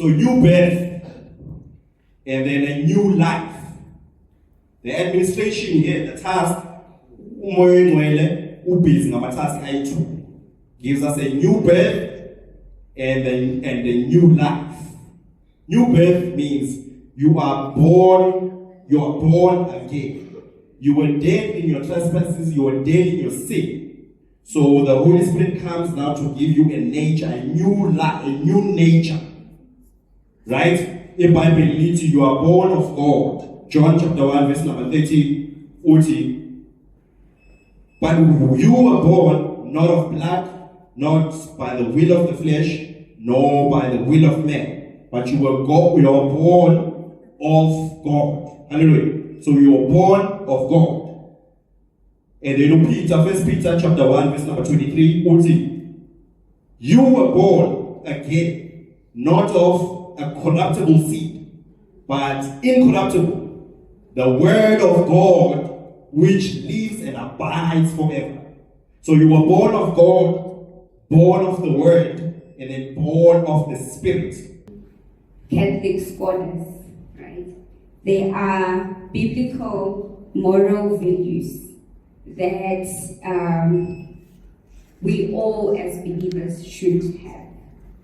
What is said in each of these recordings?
So new birth, and then a new life. The administration here, the task, gives us a new birth and a new life. New birth means you are born again. You were dead in your trespasses, you were dead in your sin. So the Holy Spirit comes now to give you a nature, a new life, a new nature. Right? In Bible, you are born of God. John chapter 1, verse number 30, 40. But you were born not of blood, not by the will of the flesh, nor by the will of man. But you were born of God. Hallelujah. So you were born of God. And then Peter, 1 Peter chapter 1, verse number 23, 40. You were born again, not of a corruptible seed, but incorruptible. The word of God, which lives and abides forever. So you were born of God, born of the word, and then born of the Spirit. Catholic scholars, right? They are biblical moral values that we all as believers should have,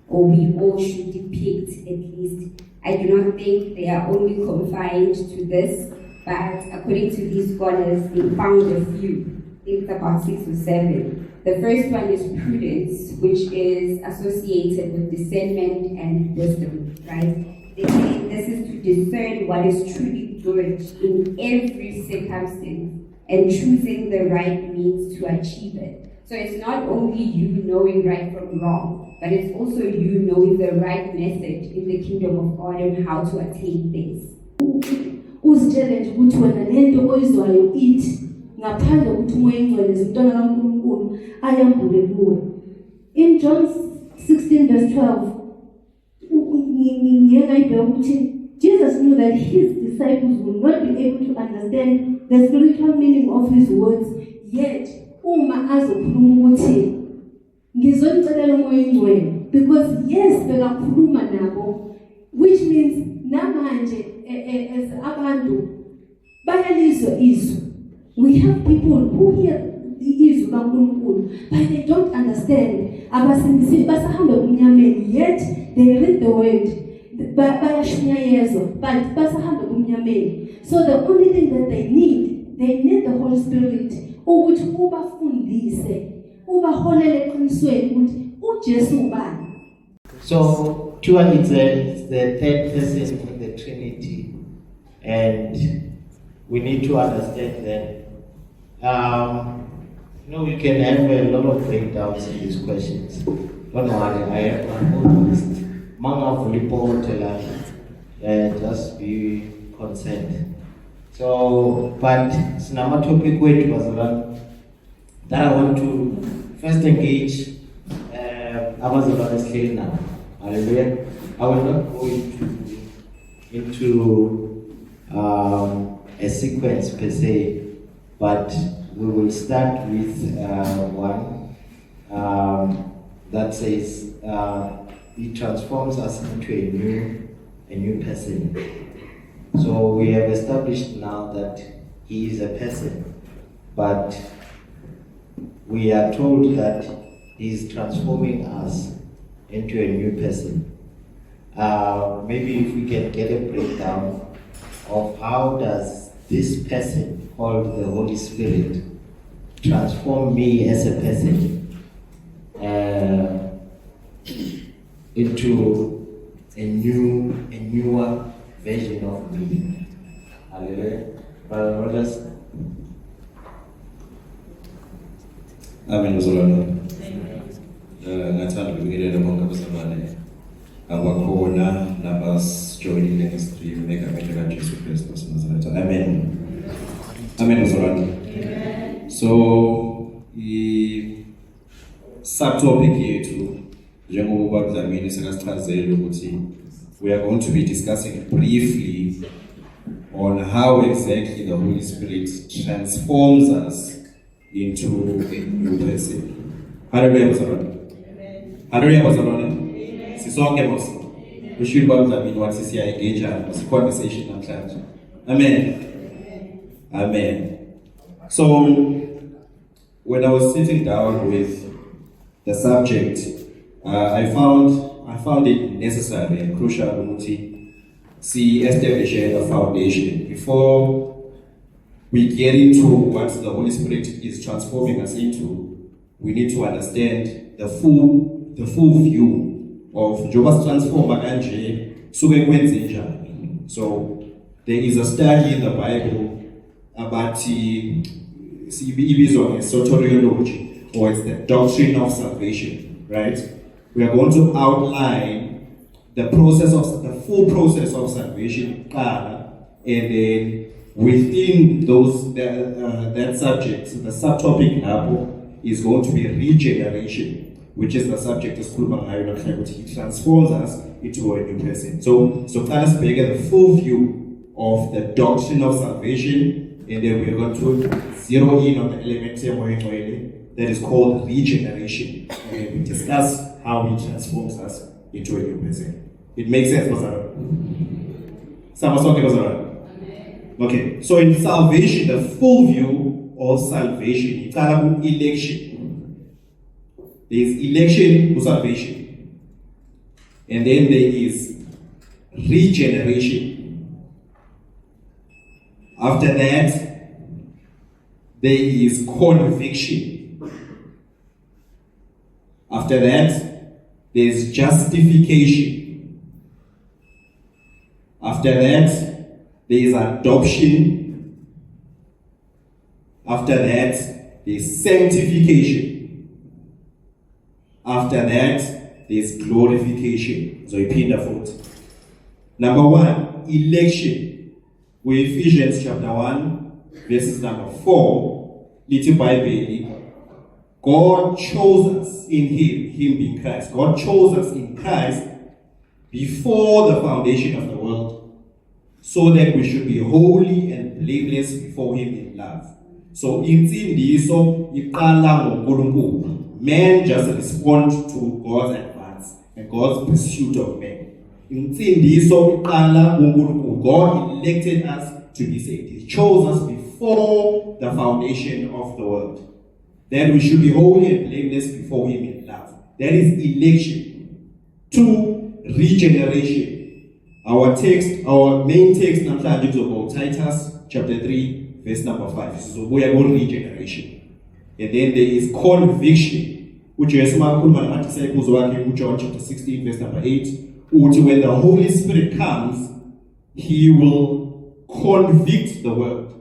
or we all should depict at least. I do not think they are only confined to this, but according to these scholars, they found a few. I think it's about 6 or 7. The first one is prudence, which is associated with discernment and wisdom, right? They say this is to discern what is truly good in every circumstance and choosing the right means to achieve it. So it's not only you knowing right from wrong, but it's also you knowing the right message in the kingdom of God and how to attain things. Uzitshele nje ukuthi wena lento oyizwayo ithi ngaphandle ukuthi umoya engcwele zintwana kaNkulunkulu ayambule kuwe. In John 16 verse 12 ngiyayibheka ukuthi Jesus knew that his disciples would not be able to understand the spiritual meaning of his words, yet uma azokhuluma ukuthi ngizonicelela umoya engcwele, because yes bekakhuluma nabo, which means namanje as abantu bayalizwa izwi. We have people who hear the izwi kaNkulunkulu but they don't understand. Abasindisi basahamba kumnyameni, yet they read the word bayashunyayezwa but basahamba kumnyameni. So the only thing that they need the Holy Spirit ukuthi ubafundise, ubaholele eqinisweni ukuthi uJesu ubani. So Tua is the third person in the Trinity, and we need to understand that we can have a lot of breakdowns in these questions. Don't worry, I have one list. Manga Filippo just be concerned. So, but Sinama topic weight was one that I want to first engage. I was honestly now. Hallelujah. I will not go into a sequence per se, but we will start with one that says he transforms us into a new person. So we have established now that he is a person, but we are told that he is transforming us into a new person. Maybe if we can get a breakdown of how does this person called the Holy Spirit transform me as a person into a newer version of me. Hallelujah. Brother Rogers. Amen. Ngathanda ukubingelela bonke abazalwane abakhona nabasijoyinile ngestrip egameni likaJesu Kristu waseNazaretha. Amen. Amen bazalwane. So subtopic yethu njengoba kuzamini sikasichazela ukuthi we are going to be discussing briefly on how exactly the Holy Spirit transforms us into a new person. Hallelujah bazalwane. Hallelujah bazalwane. Sisonke boss. Ushili kwamdlamini wathi siya-engage conversation namhlanje. Amen. Amen. So when I was sitting down with the subject, I found it necessary and crucial to establish a foundation before we get into what the Holy Spirit is transforming us into. We need to understand the full view of Jehovah's transformer kanje suke kwenze njani. So there is a study in the Bible about soteriology, or it's the doctrine of salvation, right? We are going to outline the full process of salvation, and then within that subject, the subtopic level is going to be regeneration, which is the subject of He transforms us into a new person. So let us begin the full view of the doctrine of salvation, and then we're going to zero in on the element that is called regeneration, and then we discuss how He transforms us into a new person. It makes sense, Pastor? Okay, so in salvation, the full view of salvation, it's about election. There is election to salvation, and then there is regeneration. After that, there is conviction. After that, there is justification. After that, there is adoption. After that, there is sanctification. After that, there is glorification. So repeat the fourth. Number 1, election. We Ephesians chapter 1, verses number 4, little Bible. God chose us in Him being Christ. God chose us in Christ before the foundation of the world, so that we should be holy and blameless before Him in love. So insindiso iqala ngoNkulunkulu. Man just respond to God's advance and God's pursuit of man. Insindiso iqala ngoNkulunkulu. God elected us to be saved. He chose us before the foundation of the world, that we should be holy and blameless before Him in love. That is election. 2, regeneration. Our main text namhlanje is about Titus chapter 3, verse number 5. So we are about regeneration. And then there is conviction. UJesu makhuluma namadisciples wakhe John chapter 16, verse number 8. When the Holy Spirit comes, He will convict the world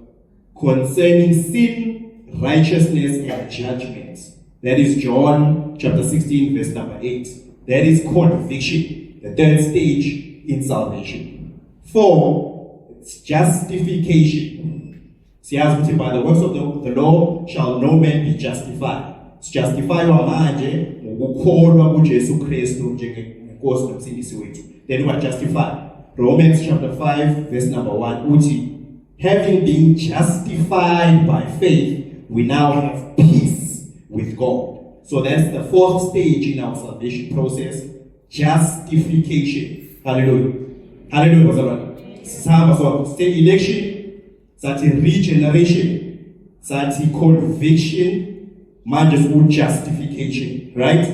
concerning sin, righteousness, and judgment. That is John chapter 16, verse number 8. That is conviction, the third stage in salvation. 4, it's justification. Siyazi by the works of the law shall no man be justified. It's justified manje ngokukholwa kuJesu Kristu njengenkosi nomsindisi wethu. Then we are justified. Romans chapter 5, verse number 1, uthi, having been justified by faith, we now have peace with God. So that's the 4th stage in our salvation process, justification. Hallelujah. Hallelujah, Pastor. So, state election, sati regeneration, sati conviction, manjust justification, right?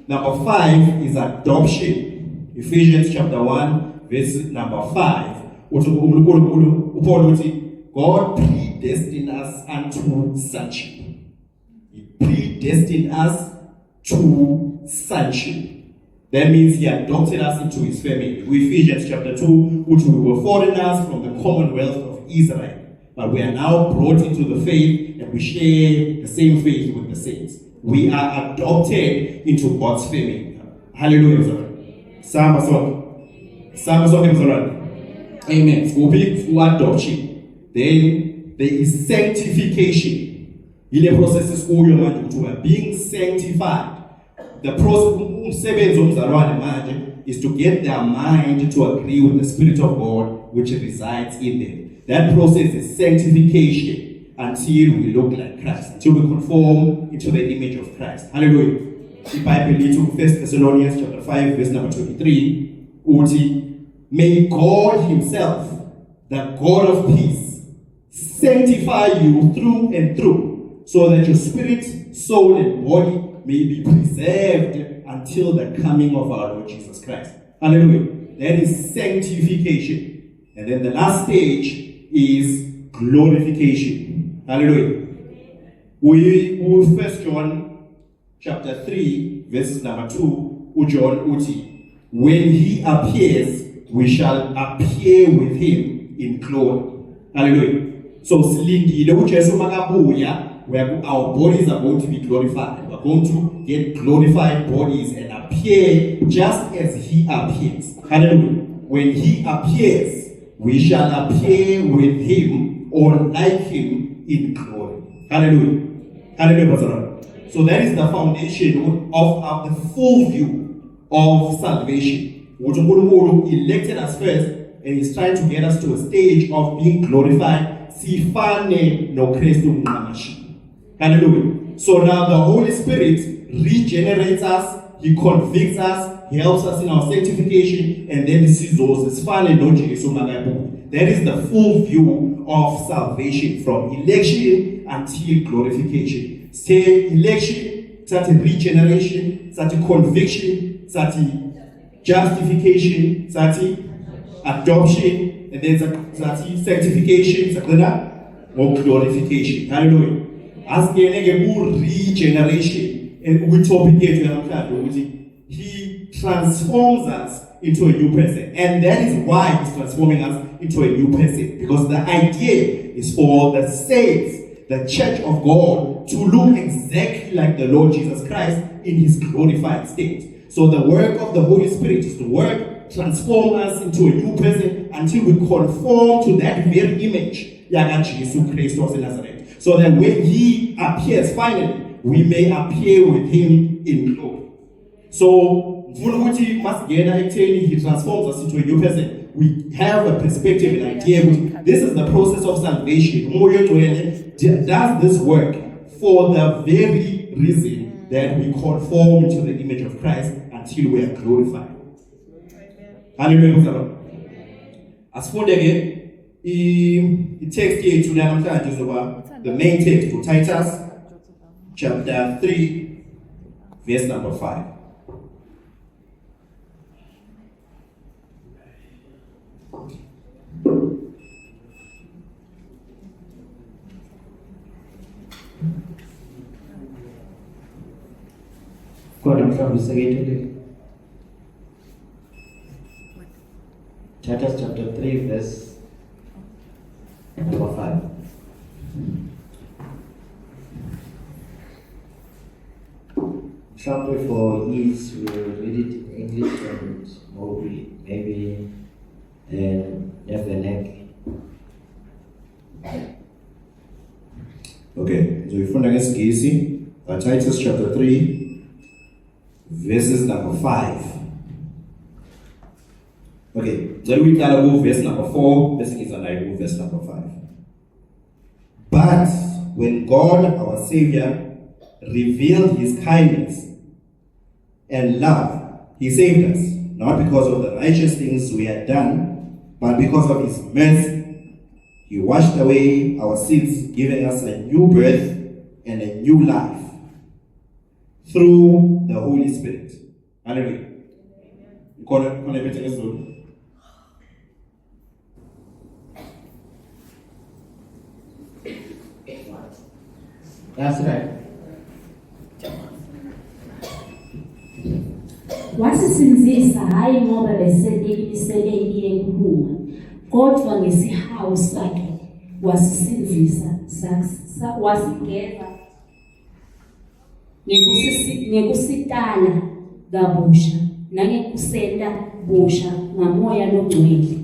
Number 5 is adoption. Ephesians chapter 1, verse number 5. God predestined us unto sonship. He predestined us to sonship. That means He adopted us into His family. Ephesians chapter 2, which we were foreigners from the commonwealth of Israel, but we are now brought into the faith and we share the same faith with the saints. We are adopted into God's family. Hallelujah. Amen. Adoption. Then there is sanctification. In the process we are being sanctified. The process is to get their mind to agree with the Spirit of God which resides in them. That process is sanctification until we look like Christ, until we conform into the image of Christ. Hallelujah. The Bible leads to 1 Thessalonians chapter 5, verse number 23. uthi, may God himself, the God of peace, sanctify you through and through, so that your spirit, soul, and body may be preserved until the coming of our Lord Jesus Christ. Hallelujah. That is sanctification. And then the last stage is glorification. Hallelujah. We 1 John chapter 3, verses number 2, John uti, when he appears, we shall appear with him in glory. Hallelujah. So silindile uJesu makabuya, where our bodies are going to be glorified. We're going to get glorified bodies and appear just as he appears. Hallelujah. When he appears, we shall appear with him or like him in glory. Hallelujah. Hallelujah, Pastor. So that is the foundation of the full view of salvation. God elected us first, and he's trying to get us to a stage of being glorified. Sifane no Christu namashi. Hallelujah. So now the Holy Spirit regenerates us, he convicts us, he helps us in our sanctification, and then he sees those. That is the full view of salvation from election until glorification. Say election, such a regeneration, such a conviction, such a justification, such a adoption, and then such a sanctification, or glorification. Hallelujah. As regeneration, and we topic he transforms us into a new person, and that is why he's transforming us into a new person, because the idea is for the saints, the church of God, to look exactly like the Lord Jesus Christ in his glorified state. So the work of the Holy Spirit is to work, transform us into a new person until we conform to that very image, Jesus Christ of Nazareth. So that when he appears finally, we may appear with him in glory. So, he transforms us into a new person. We have a perspective and idea. This is the process of salvation. Does this work for the very reason that we conform to the image of Christ until we are glorified. Hallelujah. As for the text here to the main text to Titus chapter 3 verse number 5. God from Titus chapter 3 verse number 5. Example for ease, we will read it in English and maybe FNX. Okay, so we find against Casey, Titus chapter 3, verses number 5. Okay, so we can verse number 4, verse number 5. But when God, our Savior, revealed his kindness and love, he saved us, not because of the righteous things we had done, but because of his mercy. He washed away our sins, giving us a new birth and a new life through the Holy Spirit. Hallelujah. That's right. Wasisinzisa hayi ngoba besele yenkuluma kodwa ngesihawu sakhe wasisinzisa wasigeza ngekusitala kabusha nangekusenta busha ngamoya nogcwele.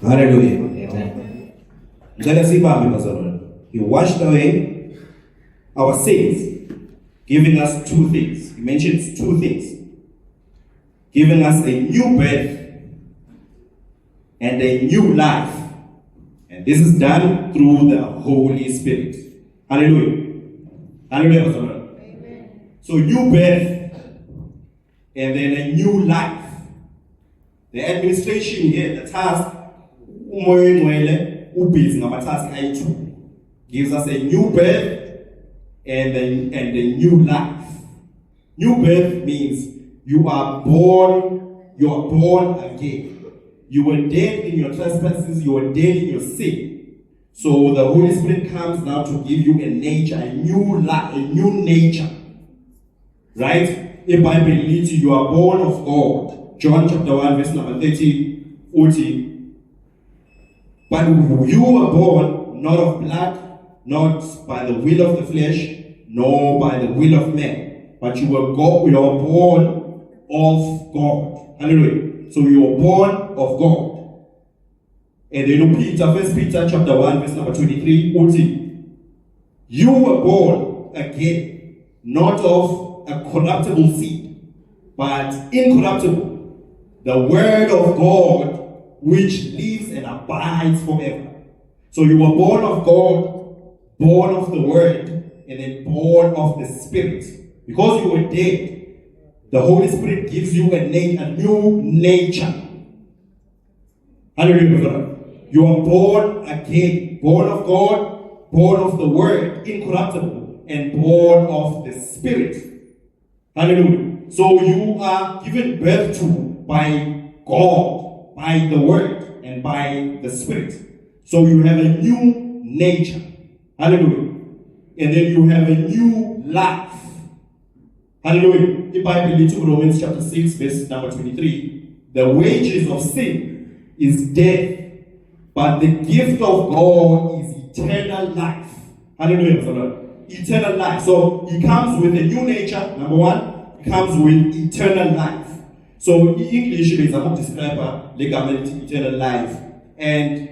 Hallelujah. Amen. He washed away our sins, giving us two things. He mentions two things. Giving us a new birth and a new life. And this is done through the Holy Spirit. Hallelujah. Hallelujah. Amen. So new birth and then a new life. The administration here, the task, umoya engcwele ubhizi ngama-task ayi-2, gives us a new birth and a new life. New birth means you are born again. You were dead in your trespasses, you were dead in your sin. So the Holy Spirit comes now to give you a nature, a new life, a new nature. Right? In Bible, you are born of God. John chapter 1, verse number 40. But you were born not of blood, not by the will of the flesh, nor by the will of man. But you were born of God. Hallelujah. So you were born of God. And then Peter, 1 Peter chapter 1, verse number 23, you were born again, not of a corruptible seed, but incorruptible, the word of God, which lives and abides forever. So you were born of God, born of the word, and then born of the Spirit. Because you were dead, the Holy Spirit gives you a new nature. Hallelujah. You are born again, born of God, born of the Word, incorruptible, and born of the Spirit. Hallelujah. So you are given birth to by God, by the Word, and by the Spirit. So you have a new nature. Hallelujah. And then you have a new life. Hallelujah. The Bible leads to Romans chapter 6, verse number 23. The wages of sin is death, but the gift of God is eternal life. Hallelujah. Eternal life. So he comes with a new nature, number one. He comes with eternal life. So in English, there is a describer, eternal life. And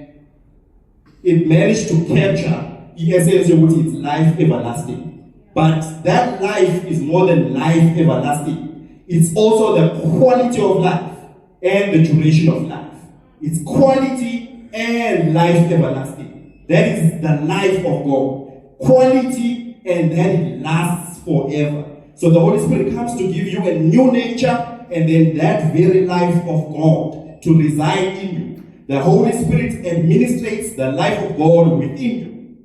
it managed to capture the essence of its life everlasting. But that life is more than life everlasting. It's also the quality of life and the duration of life. It's quality and life everlasting. That is the life of God. Quality and that it lasts forever. So the Holy Spirit comes to give you a new nature and then that very life of God to reside in you. The Holy Spirit administrates the life of God within you.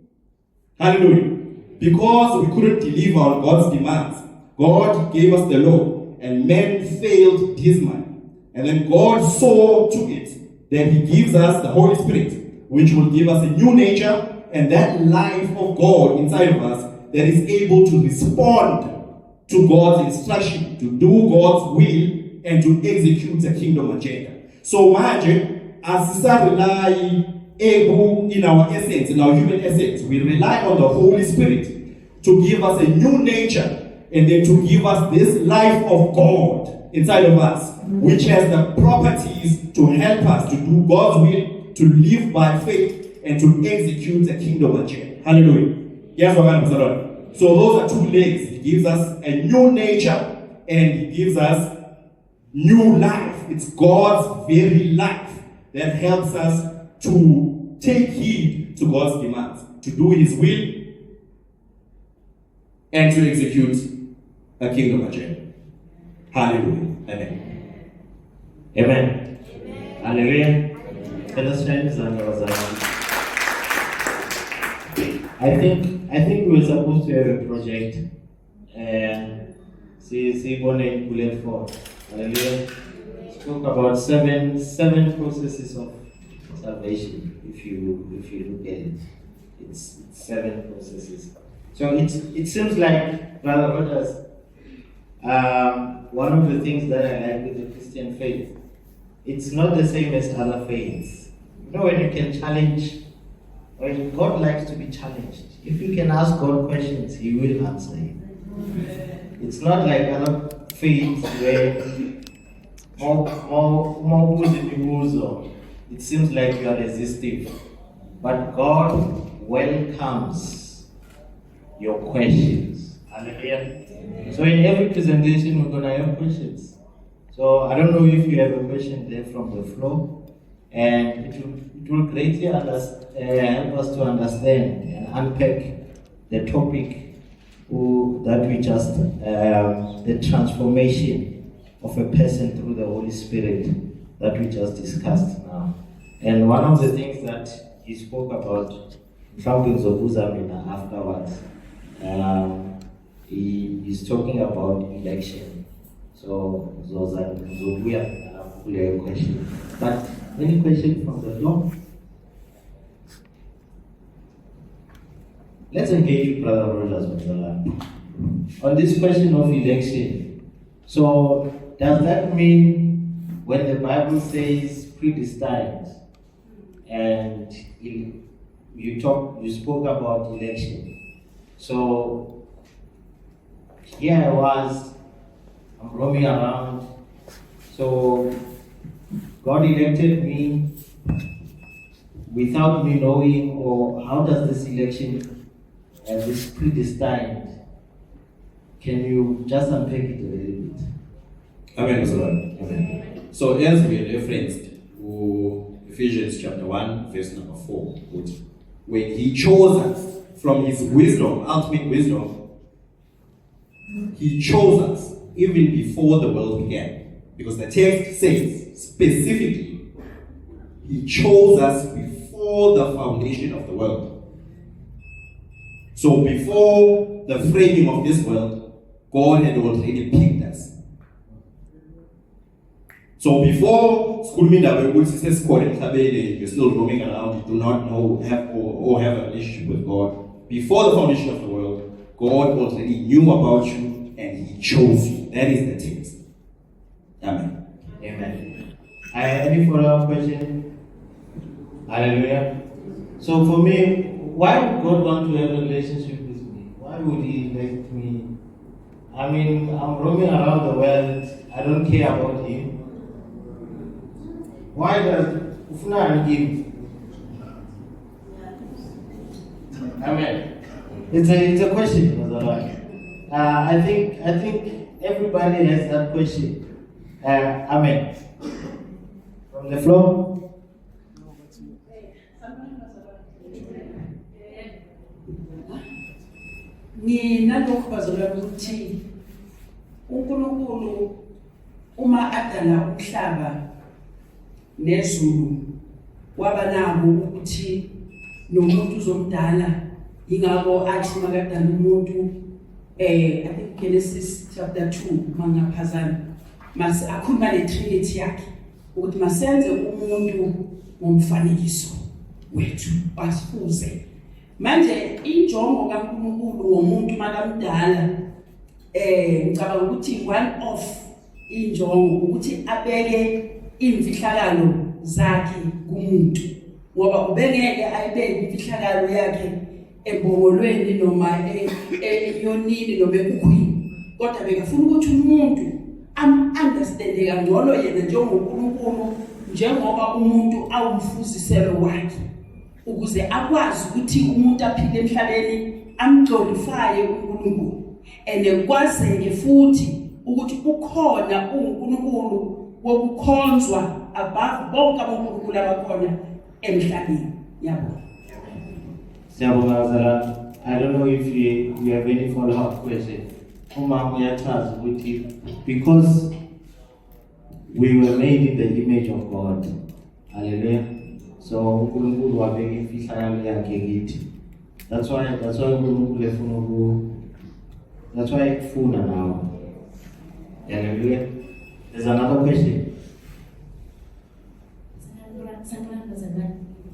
Hallelujah. Because we couldn't deliver on God's demands, God gave us the law, and men failed dismally. And then God saw to it that He gives us the Holy Spirit, which will give us a new nature and that life of God inside of us that is able to respond to God's instruction, to do God's will, and to execute the kingdom agenda. So, imagine, as we rely able in our essence, in our human essence, we rely on the Holy Spirit to give us a new nature and then to give us this life of God inside of us, which has the properties to help us to do God's will, to live by faith, and to execute the kingdom agenda. Hallelujah. Yes, so those are two legs. He gives us a new nature and He gives us new life. It's God's very life that helps us to take heed to God's demands, to do His will, and to execute a kingdom agenda. Hallelujah. Amen. Amen. Hallelujah. Understand? I think we were supposed to have a project. See, bullet 4. Hallelujah. Spoke about seven processes of salvation. If you look at it, it's 7 processes. So it seems like, Brother Rodas, one of the things that I like with the Christian faith, it's not the same as other faiths. You know, when you can challenge, when God likes to be challenged, if you can ask God questions, He will answer you. It's not like other faiths where it seems like you are resistive. But God welcomes your questions. Hallelujah. So in every presentation, we're going to have questions. So I don't know if you have a question there from the floor, and it will greatly help us to understand and unpack the topic that we just, the transformation of a person through the Holy Spirit that we just discussed now. And one of the things that he spoke about, afterwards, he's talking about election. So those are clear question. But any question from the floor? Let's engage Brother Rogers with the line. On this question of election, so does that mean when the Bible says predestined and you spoke about election? So here I was, I'm roaming around. So God elected me without me knowing, or how does this election and this predestined? Can you just unpack it a little bit? Amen, Mr. Lord. Amen. So as we referenced to Ephesians chapter 1, verse number 4, which when he chose us from his wisdom, ultimate wisdom, he chose us even before the world began. Because the text says specifically, he chose us before the foundation of the world. So before the framing of this world, God had already picked us. So before you're still roaming around, you do not know have a relationship with God. Before the foundation of the world, God already knew about you and he chose you. That is the text. Amen. Amen. Any follow-up question? Hallelujah. So for me, why would God want to have a relationship with me? Why would he elect me? I mean, I'm roaming around the world. I don't care about him. Why does Ufuna give? Amen. It's a question, Brother Lord. I think everybody has that question. Amen. From the floor. Nginalokhu bazolwana ukuthi uNkulunkulu uma adala umhlaba nezulu waba nabo ukuthi nomuntu uzomdala ingakho athi makadala umuntu I think Genesis chapter 2 mangaphazana mas akhuluma neTrinity yakhe ukuthi masenze umuntu ngomfanekiso wethu basifuze. Manje injongo kaNkulunkulu ngomuntu makamdala ngicabanga ukuthi one of injongo ukuthi abeke imfihlakalo zakhe kumuntu, ngoba ubengeke ayibeke imfihlakalo yakhe embongolweni noma eyonini noma ekukhwini, kodwa bekafuna ukuthi umuntu understande kangcono yena njengoNkulunkulu, njengoba umuntu awumfuziselo wakhe, ukuze akwazi ukuthi umuntu aphile emhlabeni amglorifye uNkulunkulu enekwazeke futhi ukuthi ukhona uNkulunkulu wokukhonzwa above bonke abonkulunkulu abakhona emhlabeni. Yabona. Siyabonga. I don't know if you have any follow-up question. Because we were made in the image of God. Hallelujah. So uNkulunkulu wabeka imfihlakalo yakhe kithi. That's why uNkulunkulu efuna that's why ekufuna nawe. Hallelujah. There's another question.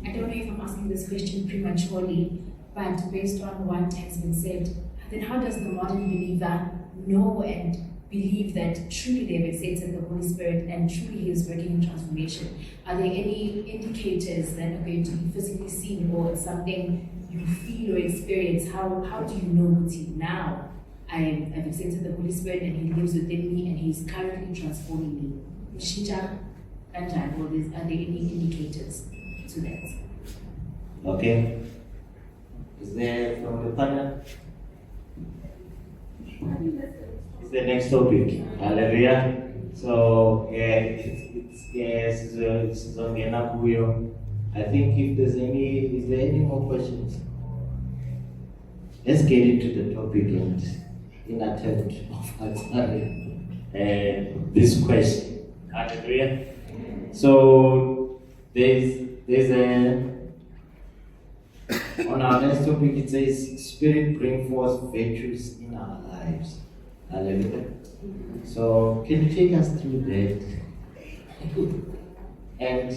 I don't know if I'm asking this question prematurely, but based on what has been said, then how does the modern believer know and believe that truly they've accepted the Holy Spirit and truly He is working in transformation? Are there any indicators that are going to be physically seen, or something you feel or experience? How do you know that now I've accepted the Holy Spirit and He lives within me and He's currently transforming me? Are there any indicators to that? Okay. Is there from the panel? It's the next topic. Hallelujah. So it's Zongena Kuyo. I think if there's is there any more questions? Let's get into the topic and in attempt of answering this question. Hallelujah. So there's a on our next topic it says Spirit bring forth virtues in our lives. Hallelujah. So can you take us through that? And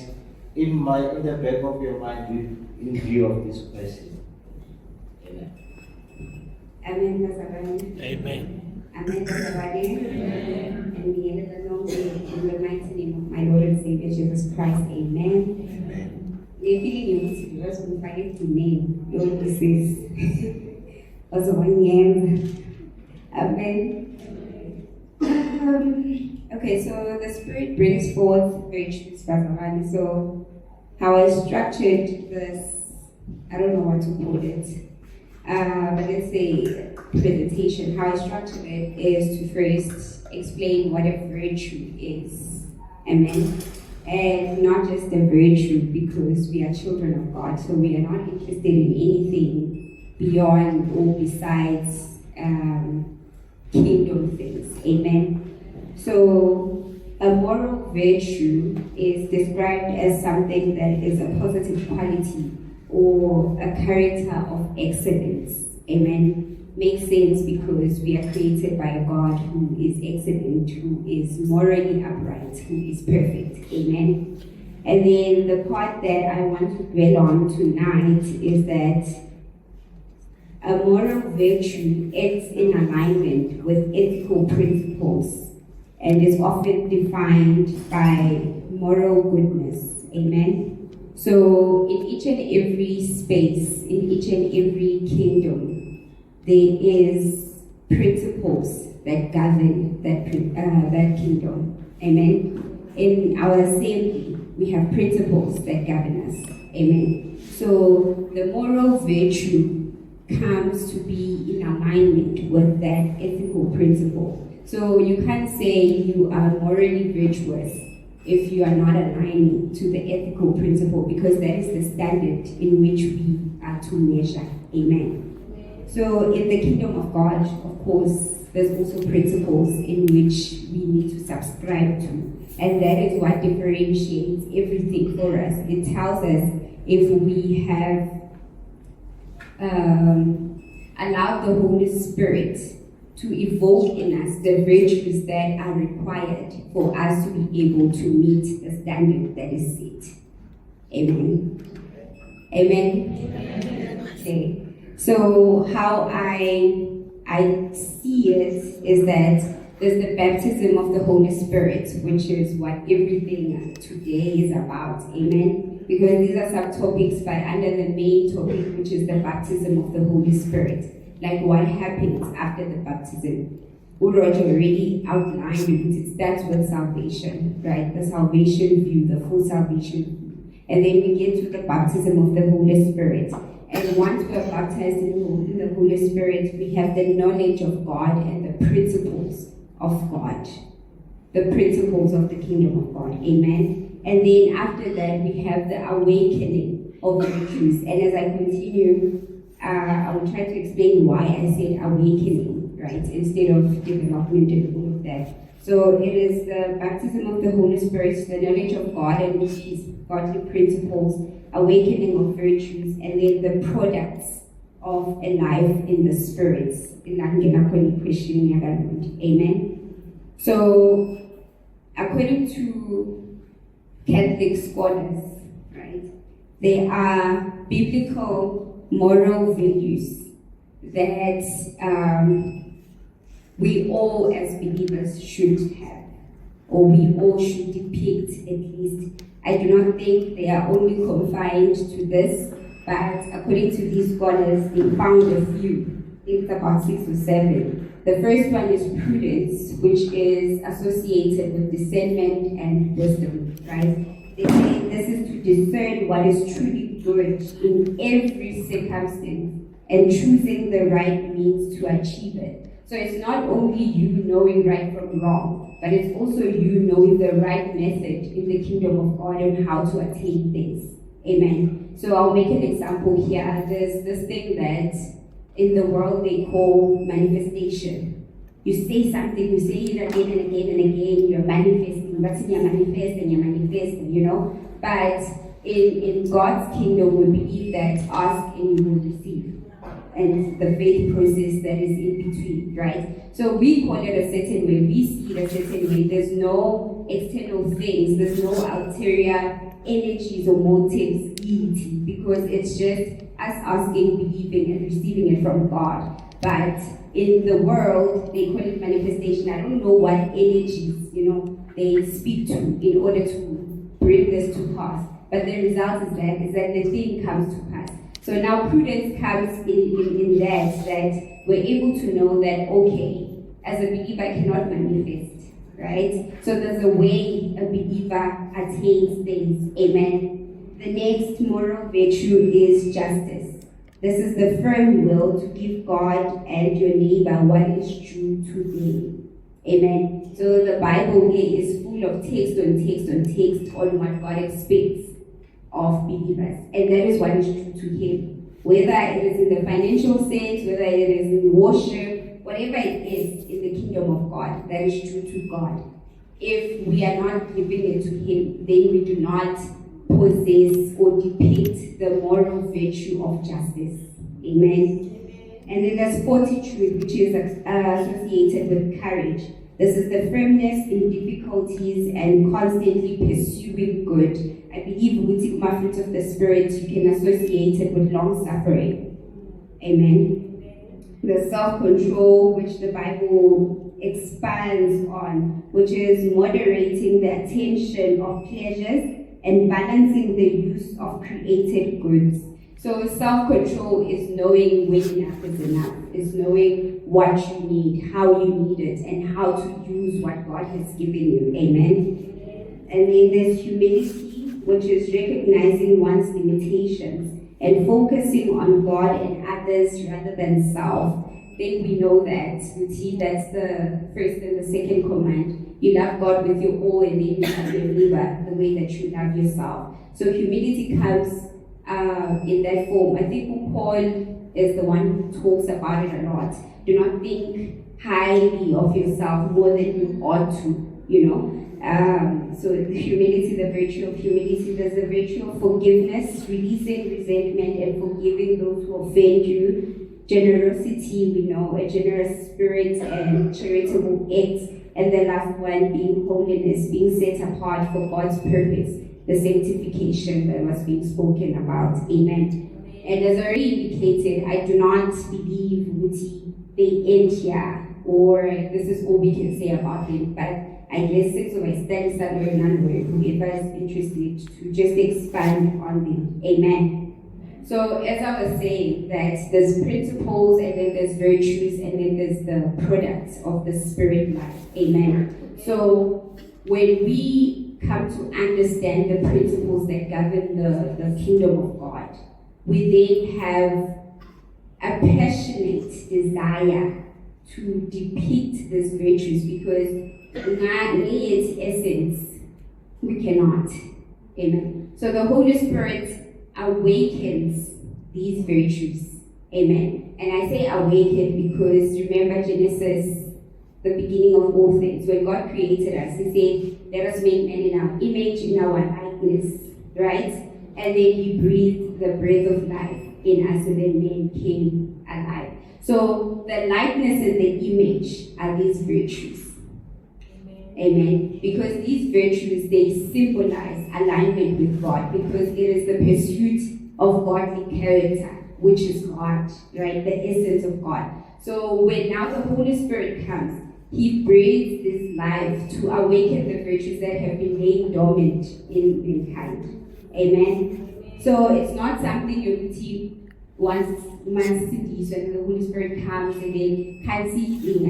in the back of your mind, in view of this question. Amen. Amen, Pastor. Amen. Amen, Pastor. And we end it along in the mighty name of my Lord and Savior Jesus Christ. Amen. Amen. We're feeling you because we find the name. Lord, this is also 1 year. Amen. Okay, so the Spirit brings forth virtues, Pastor. So how I structured this, I don't know what to call it. But let's say presentation. How I structured it is to first explain what a virtue is. Amen. And not just a virtue, because we are children of God, so we are not interested in anything beyond or besides kingdom things. Amen. So a moral virtue is described as something that is a positive quality or a character of excellence. Amen. Makes sense because we are created by a God who is excellent, who is morally upright, who is perfect. Amen. And then the part that I want to dwell on tonight is that a moral virtue acts in alignment with ethical principles and is often defined by moral goodness. Amen. So in each and every space, in each and every kingdom, there is principles that govern that kingdom. Amen. In our assembly, we have principles that govern us. Amen. So the moral virtue comes to be in alignment with that ethical principle. So you can't say you are morally virtuous if you are not aligning to the ethical principle, because that is the standard in which we are to measure. Amen. So in the kingdom of God, of course, there's also principles in which we need to subscribe to. And that is what differentiates everything for us. It tells us if we have allowed the Holy Spirit to evoke in us the virtues that are required for us to be able to meet the standard that is set. Amen. Amen. Okay. So how I see it is that there's the baptism of the Holy Spirit, which is what everything today is about. Amen. Because these are subtopics, but under the main topic, which is the baptism of the Holy Spirit. Like what happens after the baptism. Roger already outlined because it starts with salvation, right? The salvation view, the full salvation view. And then we get to the baptism of the Holy Spirit. And once we are baptized in the Holy Spirit, we have the knowledge of God and the principles of God. The principles of the kingdom of God. Amen. And then after that, we have the awakening of virtues. And as I continue, I will try to explain why I said awakening, right, instead of development and all of that. So it is the baptism of the Holy Spirit, the knowledge of God and His godly principles, awakening of virtues, and then the products of a life in the Spirit. Amen. So according to Catholic scholars, right, there are biblical moral values that we all as believers should have, or we all should depict at least. I do not think they are only confined to this, but according to these scholars, they found a few. I think it's about 6 or 7. The first one is prudence, which is associated with discernment and wisdom, right? They say this is to discern what is truly good in every circumstance and choosing the right means to achieve it. So it's not only you knowing right from wrong, but it's also you knowing the right method in the kingdom of God and how to attain things. Amen. So I'll make an example here. There's this thing that in the world they call manifestation. You say something, you say it again and again and again, you're manifesting but you manifest, you know. But in God's kingdom, we believe that ask and you will receive. And the faith process that is in between, right? So we call it a certain way, we see it a certain way. There's no external things, there's no ulterior energies or motives, because it's just us asking, believing, and receiving it from God. But in the world, they call it manifestation. I don't know what energies, they speak to in order to bring this to pass. But the result is that the thing comes to pass. So now prudence comes in that we're able to know that, okay, as a believer I cannot manifest, right? So there's a way a believer attains things, amen. The next moral virtue is justice. This is the firm will to give God and your neighbor what is due to them, amen. So the Bible here is full of text on what God expects of believers, and that is what is true to him, whether it is in the financial sense, whether it is in worship, whatever it is in the kingdom of God, that is true to God. If we are not giving it to him, then we do not possess or depict the moral virtue of justice, amen. And then there's fortitude, which is associated with courage. This is the firmness in difficulties and constantly pursuing good. I believe with my fruit of the Spirit, you can associate it with long suffering. Amen. The self-control, which the Bible expands on, which is moderating the attention of pleasures and balancing the use of created goods. So self-control is knowing when enough is enough, is knowing what you need, how you need it, and how to use what God has given you. Amen. And then there's humility, which is recognizing one's limitations and focusing on God and others rather than self. Then we know that, you see, that's the first and the second command. You love God with your all, and then you love your neighbor the way that you love yourself. So humility comes in that form. I think Paul is the one who talks about it a lot. Do not think highly of yourself more than you ought to, So humility, the virtue of humility, there's the virtue of forgiveness, releasing resentment and forgiving those who offend you. Generosity, we know, a generous spirit and charitable acts. And the last one being holiness, being set apart for God's purpose, the sanctification that was being spoken about. Amen. And as already indicated, I do not believe they end here, or this is all we can say about them. But I guess it's my study somewhere non-word, whoever is interested to just expand on them. Amen. So as I was saying, that there's principles, and then there's virtues, and then there's the products of the spirit life. Amen. So when we come to understand the principles that govern the kingdom of God, we then have a passionate desire to depict these virtues, because in its essence, we cannot. Amen. So the Holy Spirit awakens these virtues. Amen. And I say awaken because remember Genesis, the beginning of all things. When God created us, he said, let us make man in our image, in our likeness, right? And then he breathed the breath of life in us, and then man came alive. So the likeness and the image are these virtues. Amen. Because these virtues, they symbolize alignment with God, because it is the pursuit of godly character, which is God, right? The essence of God. So when now the Holy Spirit comes, he breathes this life to awaken the virtues that have been laying dormant in mankind. Amen. So it's not something you see once cities and the Holy Spirit comes and they can't see in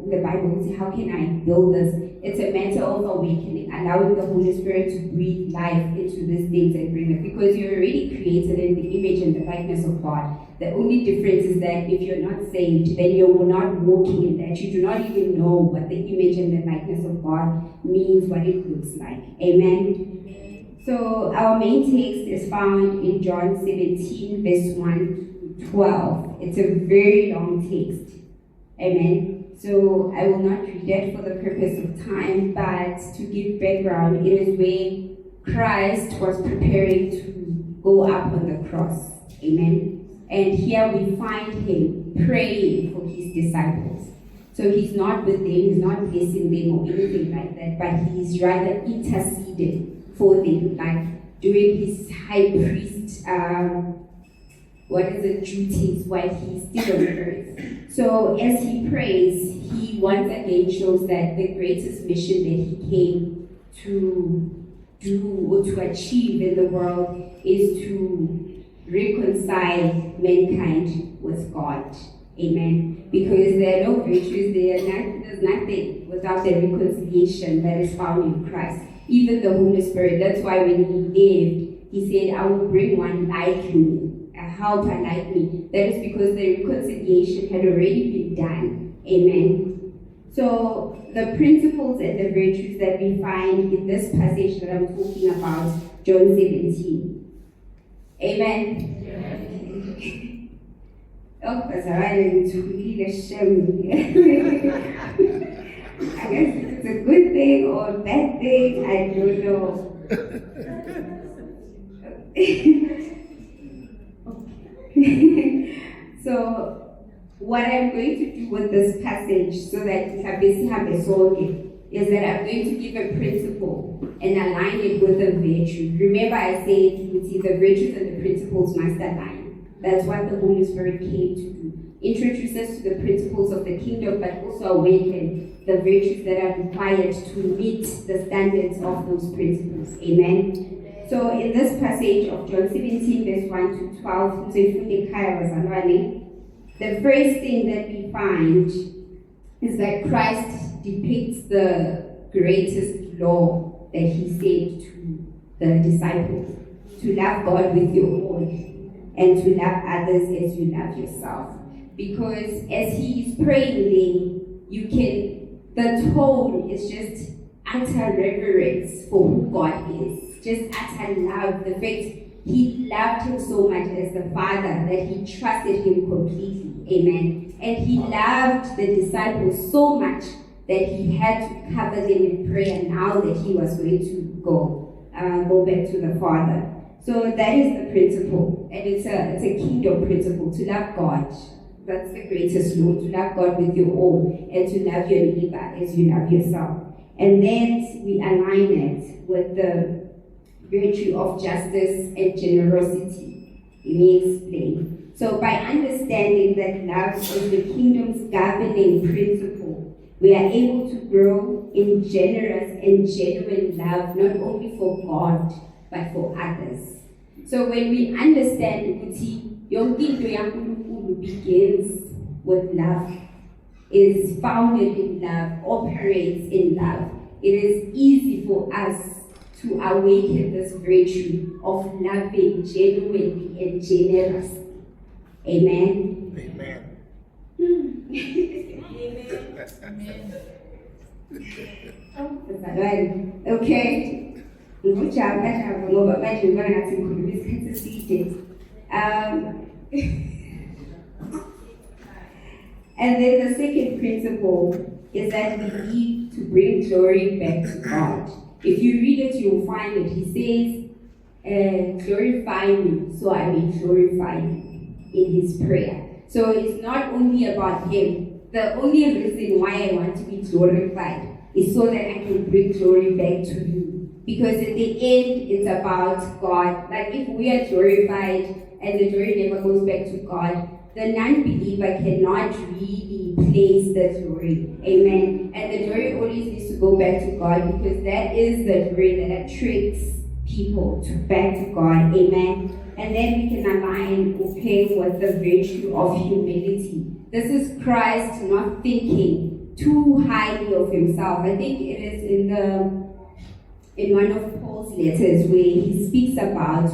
the Bible say, how can I build this? It's a matter of awakening, allowing the Holy Spirit to breathe life into these things and bring it, because you're already created in the image and the likeness of God. The only difference is that if you're not saved, then you're not walking in that. You do not even know what the image and the likeness of God means, what it looks like. Amen. So our main text is found in John 17, verse 1 to 12. It's a very long text. Amen. So I will not read it for the purpose of time, but to give background, it is where Christ was preparing to go up on the cross. Amen. And here we find him praying for his disciples. So he's not with them, he's not blessing them or anything like that, but he's rather interceding for them, like doing his high priest duties while he's still on earth. So as he prays, he once again shows that the greatest mission that he came to do or to achieve in the world is to reconcile mankind with God. Amen. Because there are no virtues, there's nothing without the reconciliation that is found in Christ. Even the Holy Spirit. That's why when he lived, he said, I will bring one like me, a helper like me. That is because the reconciliation had already been done. Amen. So the principles and the virtues that we find in this passage that I'm talking about, John 17. Amen. Oh, because I guess it's a good thing or a bad thing, I don't know. So, what I'm going to do with this passage, so that is that I'm going to give a principle and align it with a virtue. Remember, I said the virtues and the principles must align. That's what the Holy Spirit came to do. Introduce us to the principles of the kingdom, but also awaken the virtues that are required to meet the standards of those principles. Amen. So in this passage of John 17, verse 1 to 12, the first thing that we find is that Christ depicts the greatest law that he said to the disciples, to love God with your all and to love others as you love yourself. Because as he is praying there, the tone is just utter reverence for who God is, just utter love. The fact he loved him so much as the Father that he trusted him completely. Amen. And he loved the disciples so much that he had to cover them in prayer now that he was going to go back to the Father. So that is the principle, and it's a kingdom principle, to love God. That's the greatest law, to love God with your all and to love your neighbor as you love yourself. And then we align it with the virtue of justice and generosity. Let me explain. So by understanding that love is the kingdom's governing principle, we are able to grow in generous and genuine love, not only for God, but for others. So when we understand Uti, yonke into yankulunkulu begins with love, is founded in love, operates in love, it is easy for us to awaken this virtue of loving genuinely and generously. Amen? Amen. Amen. Okay. And then the second principle is that we need to bring glory back to God. If you read it, you'll find it. He says, glorify me, so I may glorify you, in his prayer. So it's not only about him. The only reason why I want to be glorified is so that I can bring glory back to you. Because at the end, it's about God. Like if we are glorified and the glory never goes back to God, the non-believer cannot really place the glory. Amen. And the glory always needs to go back to God, because that is the glory that attracts people back to God. Amen. And then we can align with the virtue of humility. This is Christ not thinking too highly of himself. I think it is in one of Paul's letters where he speaks about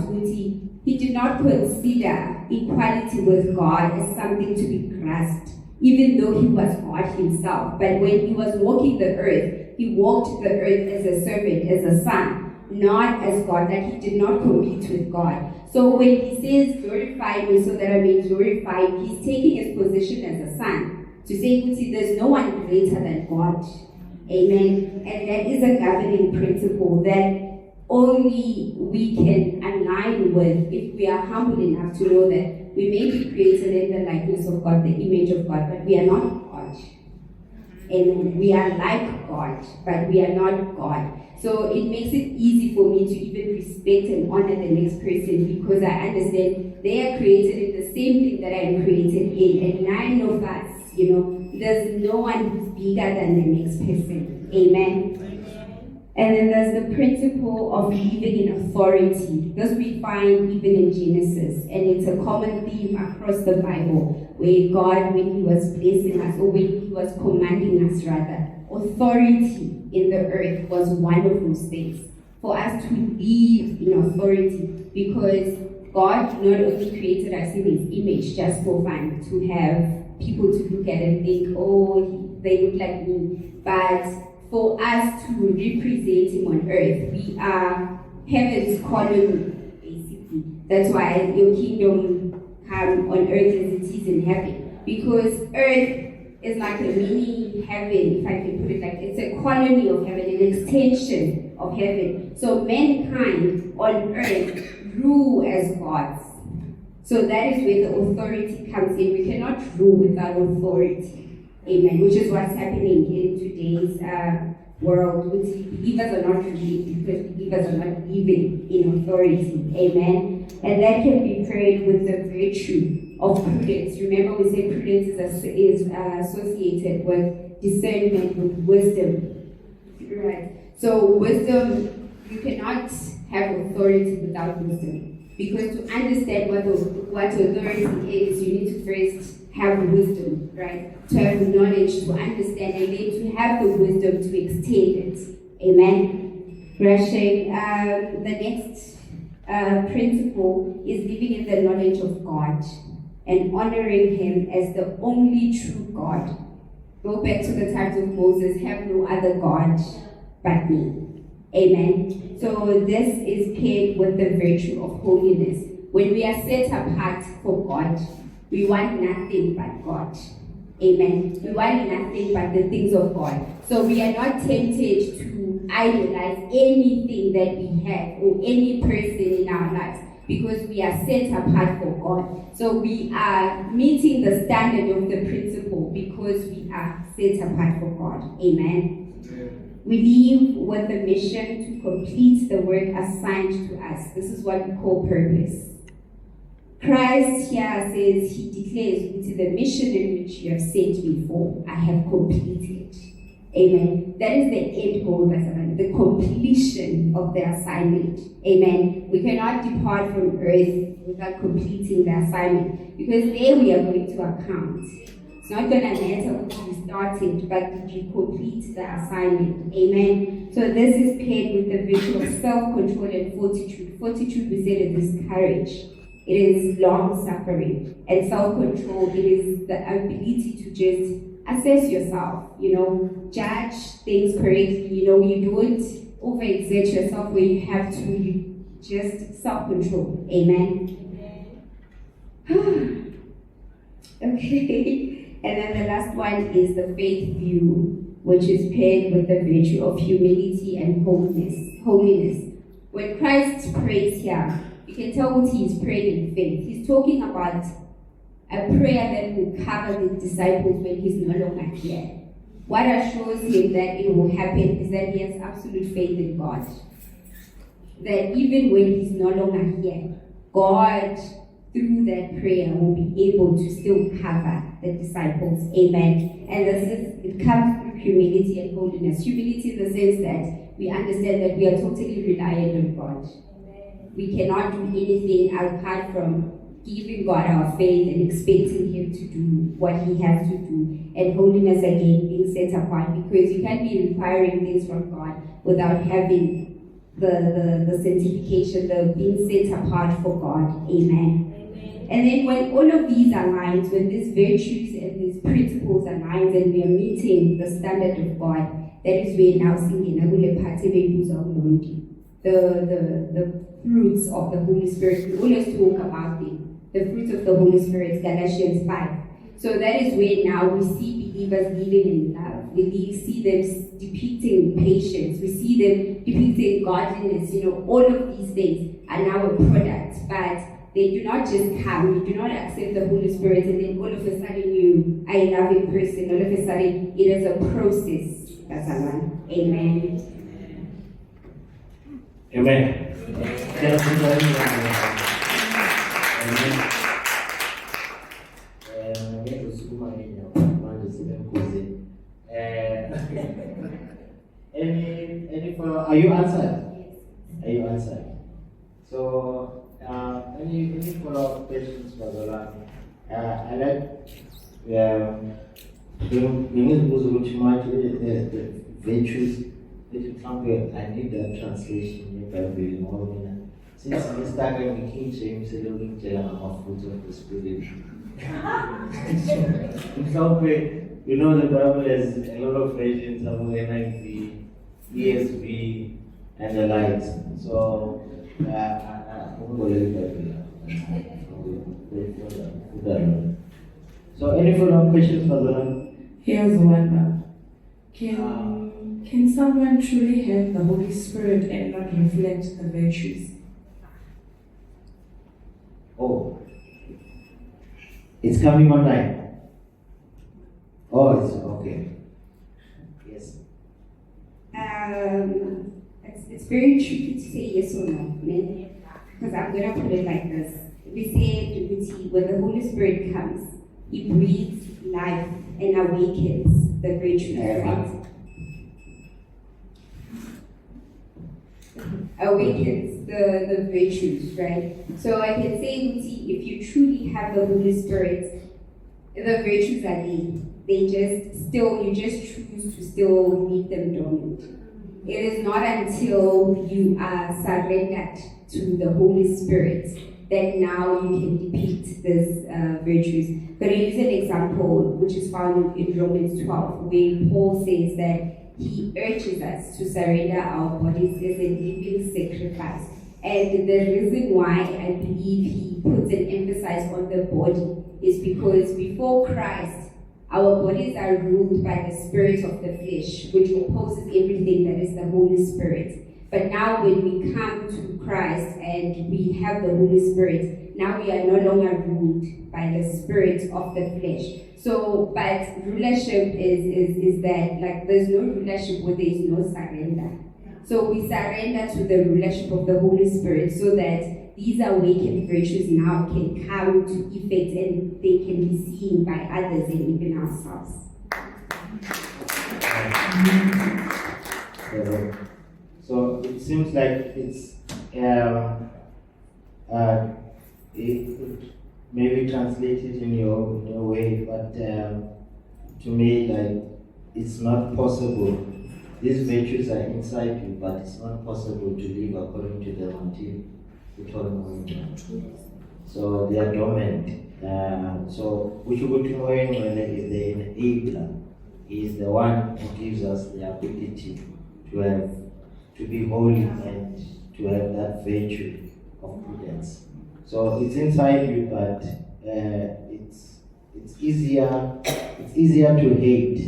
he did not consider equality with God as something to be grasped, even though he was God himself. But when he was walking the earth, he walked the earth as a servant, as a son, not as God, that he did not compete with God. So when he says, glorify me so that I may glorify you, he's taking his position as a son. to say, there's no one greater than God. Amen. And that is a governing principle that only we can align with if we are humble enough to know that we may be created in the likeness of God, the image of God, but we are not God. Amen. We are like God, but we are not God. So it makes it easy for me to even respect and honor the next person because I understand they are created in the same thing that I am created in. And nine of us, there's no one who's bigger than the next person. Amen. And then there's the principle of living in authority. This we find even in Genesis, and it's a common theme across the Bible, where God, when He was blessing us, or when He was commanding us rather, authority in the earth was one of those things. For us to live in authority, because God not only created us in His image just for fun, to have people to look at and think, oh, they look like me, but for us to represent Him on earth, we are heaven's colony, basically. That's why your kingdom come on earth as it is in heaven. Because earth is like a mini heaven, if I can put it like it's a colony of heaven, an extension of heaven. So mankind on earth rule as gods. So that is where the authority comes in. We cannot rule without authority. Amen. Which is what's happening in today's world. Believers are not ruling because believers are not living in authority. Amen. And that can be prayed with the virtue of prudence. Remember, we said prudence is associated with discernment, with wisdom. Right. So wisdom, you cannot have authority without wisdom. Because to understand what authority is, you need to first have wisdom, right? To have knowledge, to understand, and then to have the wisdom to extend it. Amen. Rushing. The next principle is living in the knowledge of God and honoring Him as the only true God. Go back to the times of Moses, have no other God but me. Amen. So this is paired with the virtue of holiness. When we are set apart for God, we want nothing but God. Amen. We want nothing but the things of God. So we are not tempted to idolize anything that we have or any person in our lives because we are set apart for God. So we are meeting the standard of the principle because we are set apart for God. Amen. We live with the mission to complete the work assigned to us. This is what we call purpose. Christ here says, He declares, "It is the mission in which you have sent me for, I have completed." Amen. That is the end goal, the completion of the assignment. Amen. We cannot depart from earth without completing the assignment, because there we are going to account. It's not going to matter what you started, but did you complete the assignment? Amen. So this is paired with the virtue of self-control and fortitude. Fortitude, we said, is courage. It is long-suffering. And self-control, it is the ability to just assess yourself, judge things correctly. You don't overexert yourself where you have to. You just self-control. Amen. Okay. And then the last one is the faith view, which is paired with the virtue of humility and holiness. When Christ prays here, you can tell what he is praying in faith. He's talking about a prayer that will cover the disciples when he's no longer here. What assures him that it will happen is that he has absolute faith in God. That even when he's no longer here, God, through that prayer, will be able to still cover the disciples. Amen. And it comes through humility and holiness. Humility in the sense that we understand that we are totally reliant on God. We cannot do anything apart from giving God our faith and expecting Him to do what He has to do. And holiness, again, being set apart, because you can't be requiring things from God without having the sanctification, the being set apart for God. Amen. And then when all of these align, when these virtues and these principles align, and we are meeting the standard of God, that is where now singing the fruits of the Holy Spirit. We always talk about them. The fruits of the Holy Spirit, Galatians 5. So that is where now we see believers living in love. We see them depicting patience. We see them depicting godliness. All of these things are now a product, but they do not just come. You do not accept the Holy Spirit and then all of a sudden you are a loving person. All of a sudden it is a process. That's one. Amen. Amen. Any follow? Are you answered? Are you answered? So, any follow-up questions for Zola? I like the virtues. I need that translation. Since we started with King James, I don't tell our fruits of the Spirit. The Bible has a lot of versions of NIV, ESV, and the likes. So, so any follow-up questions for the Here's one. Can someone truly have the Holy Spirit and not reflect the virtues? Oh, it's coming online. Oh, it's okay. Yes. It's very tricky to say yes or no, because I'm going to put it like this. We say when the Holy Spirit comes, He breathes life and awakens the virtues, right? Awakens the virtues, right? So I can say, if you truly have the Holy Spirit, the virtues are there. You just choose to still leave them dormant. It is not until you are surrendered to the Holy Spirit that now you can depict these virtues. But I use an example which is found in Romans 12, where Paul says that he urges us to surrender our bodies as a living sacrifice. And the reason why I believe he puts an emphasis on the body is because before Christ, our bodies are ruled by the spirit of the flesh, which opposes everything that is the Holy Spirit. But now when we come to Christ and we have the Holy Spirit, now we are no longer ruled by the spirit of the flesh. So, but rulership is that, like, there's no rulership where there is no surrender. So we surrender to the rulership of the Holy Spirit so that these awakened virtues now can come to effect and they can be seen by others and even ourselves. So it seems like it's it could maybe translated in your way, but to me, like, it's not possible. These virtues are inside you, but it's not possible to live according to them until you turn them. So they are dormant. So which is the enabler. He is the one who gives us the ability to be holy and to have that virtue of prudence. So it's inside you, but it's easier to hate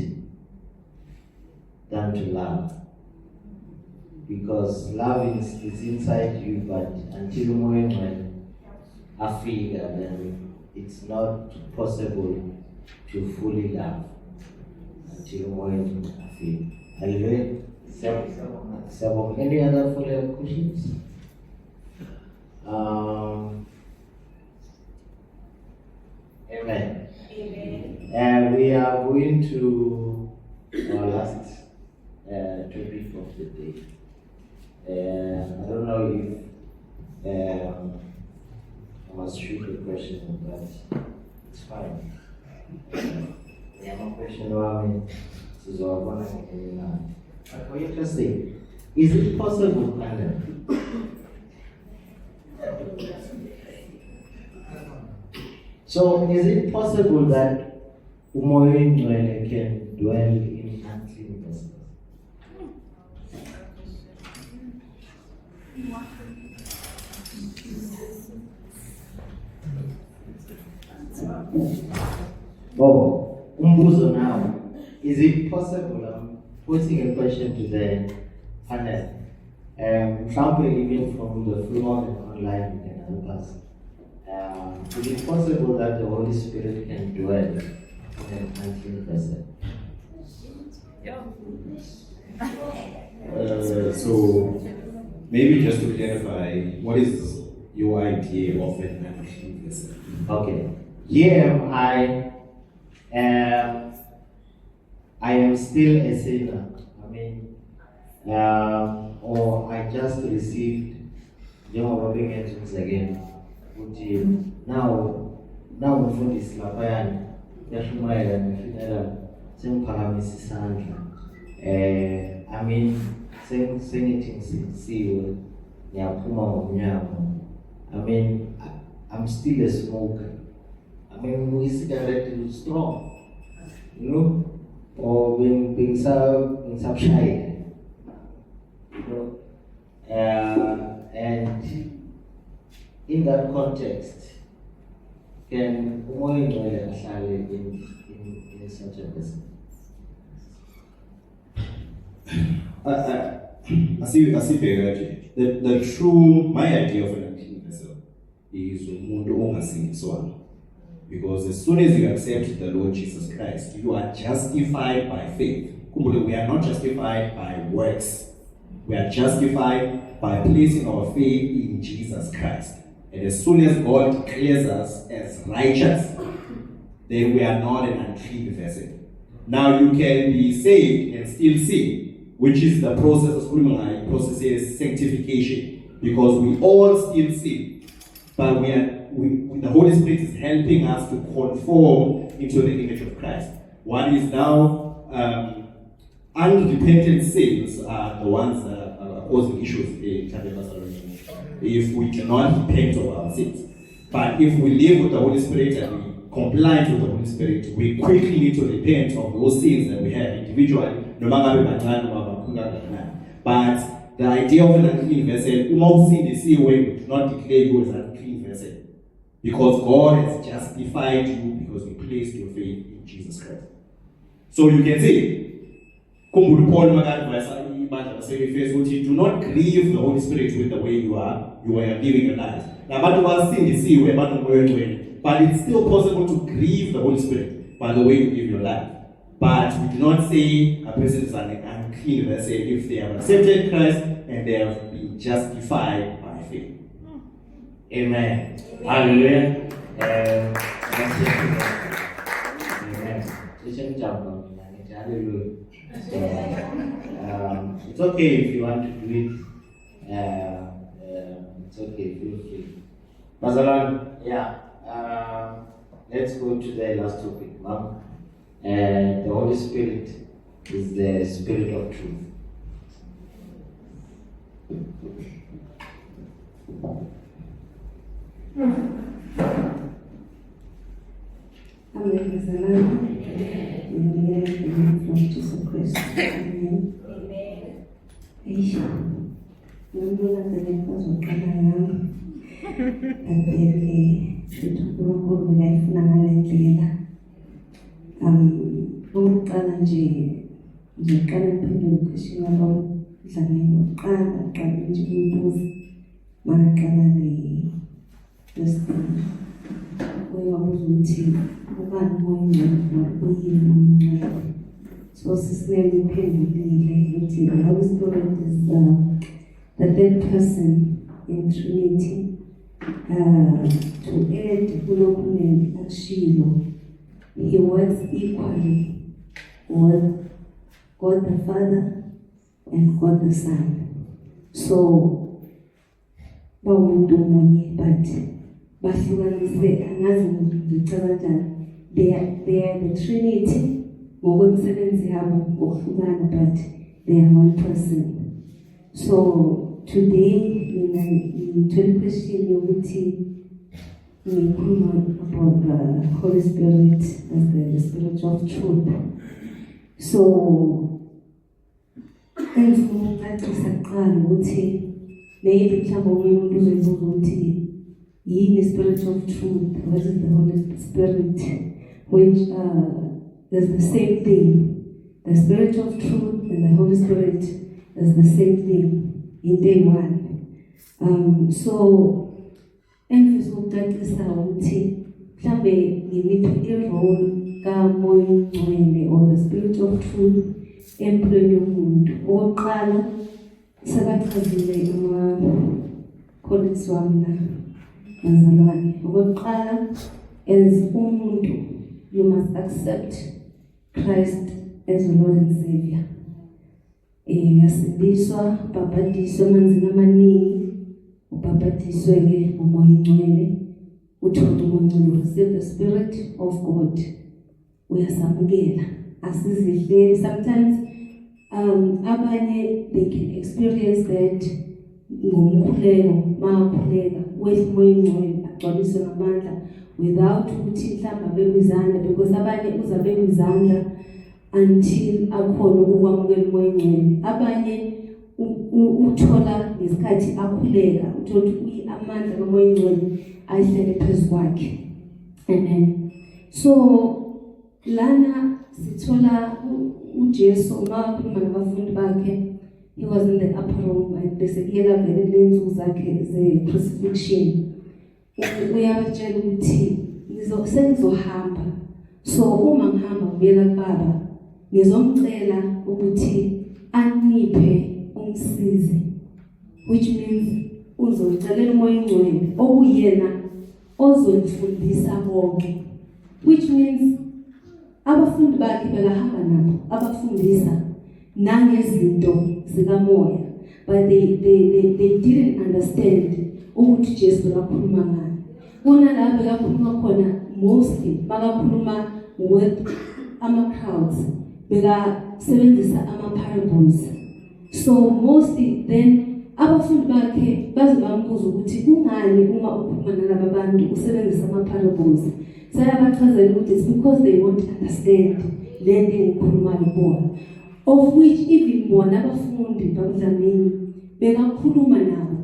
than to love, because love is inside you, but until when I feel that then it's not possible to fully love until when I feel. Hallelujah. So, any other follow-up questions? Amen. And we are going to our last topic of the day. I don't know if I must shoot a question, but it's fine. I have a question about me. This is all one I can learn. For you to say, is it possible, so is it possible that Umoya can dwell in unclean vessels? Oh, umbuzo now. Is it possible? I'm posing a question to the panel. Something even from the floor and online you can help us. Is it possible that the Holy Spirit can dwell in an unclean vessel? So maybe just to clarify, what is your idea of an unclean vessel? Okay. Here I am still a sinner. I mean, or I just received Jehovah again. Now mfundisi laphayana yashumayela ngifinela sengiphakamisa isandla. I mean, sengithi ngisindisiwe ngiyaphuma ngomnyango. I mean, I'm still a smoker. I mean, cigarette is strong, you know, or being shy, you know, and in that context, can umoya ingcwele ahlale in such a person? I see the true, my idea of an unclean vessel is umuntu ongasindiswanga. Because as soon as you accept the Lord Jesus Christ, you are justified by faith. We are not justified by works. We are justified by placing our faith in Jesus Christ. And as soon as God declares us as righteous, then we are not an unclean vessel. Now you can be saved and still sin, which is the process of sanctification, because we all still sin, but the Holy Spirit is helping us to conform into the image of Christ. What is now unrepentant sins are the ones that are causing issues in if we do not repent of our sins. But if we live with the Holy Spirit and we comply with the Holy Spirit, we quickly need to repent of those sins that we have individually, no matter but the idea of an unclean vessel, we do not declare you as an unclean vessel, because God has justified you because we placed your faith in Jesus Christ. So you can say, do not grieve the Holy Spirit with the way you are living your life. But it's still possible to grieve the Holy Spirit by the way you live your life. But we do not say a person is an unclean vessel if they have accepted Christ and they have been justified by faith. Amen. Hallelujah. Amen. Hallelujah. It's okay if you want to do it. It's okay, feel free. Mazalan, yeah. Let's go to the last topic, Mom. The Holy Spirit is the Spirit of truth. Amen. From Jesus Christ. Amen. Ukuqala nje ngiqala ngiphendule question yabo dlamini uqala qala nje umbuzo maqala lesibili uyabuza ukuthi ubani moya uyini umncane so sisele iphendulile ukuthi the Holy Spirit is the third person in Trinity. To add kulokhu akushilo, he works equally with God the Father and God the Son. So, bawumuntu munye but bahlukanise angazi ngicabanga they are the Trinity ngokwemsebenzi yabo ngokuhlukana but they are one person. So today mina ngithole question yokuthi ngikhuluma about the Holy Spirit as the Spirit of truth. So engifuna ukucacisa kuqala ukuthi maybe mhlawumbe omunye umuntu uzoyibuza ukuthi yini Spirit of truth, what is the Holy Spirit? which is the same thing. The Spirit of Truth and the Holy Spirit is the same thing in day one. So, emphasis ukucacisa ukuthi mhlambe ngimiphi irole kaMoya Ngcwele or the Spirit of Truth empilweni yomuntu. Okokuqala sebachazile ama-colleagues wami la bazalwane. Okokuqala, as umuntu, you must accept Christ as your Lord and Savior. Yasindiswa, ubhabhadiswa emanzini amaningi, ubhabhadiswe-ke uMoya Ngcwele, uthole uMoya Ngcwele, receive the Spirit of God. Uyasamukela, asizihleli. Sometimes abanye they can experience that ngomkhuleko, makhuleka with uMoya Ngcwele agcwaliswe ngamandla without ukuthi mhlawumbe abekuzandla, because abanye uzabe kwizandla until akhona ukwamukela uMoya Ngcwele. Abanye uthola ngesikhathi akhuleka, uthola ukuthi amandla kaMoya Ngcwele ayihlele phezu kwakhe. Amen. So lana sithola uJesu makhuluma nabafundi bakhe, he was in the upper room and besekuyela vele lenzuku zakhe ze-crucifixion. Uyabatshela ukuthi sengizohamba, so uma ngihamba ngibuyela kuBaba ngizomcela ukuthi aniphe umsizi, which means uzocelela uMoya Ngcwele okuyena ozonifundisa konke, which means abafundi bakhe belahamba nabo abafundisa nangezinto zikamoya, but they didn't understand ukuthi Jesu bekakhuluma ngani. Bona la bekakhuluma khona mostly bakakhuluma with ama-crowds, bekasebenzisa ama-parables. So mostly then abafundi bakhe baze bambuza ukuthi kungani uma ukhuluma nalaba bantu usebenzisa ama-parables. Sayabachazela ukuthi it's because they won't understand le nto engikhulumayo bona, of which even bona abafundi baMdlamini bekakhuluma nabo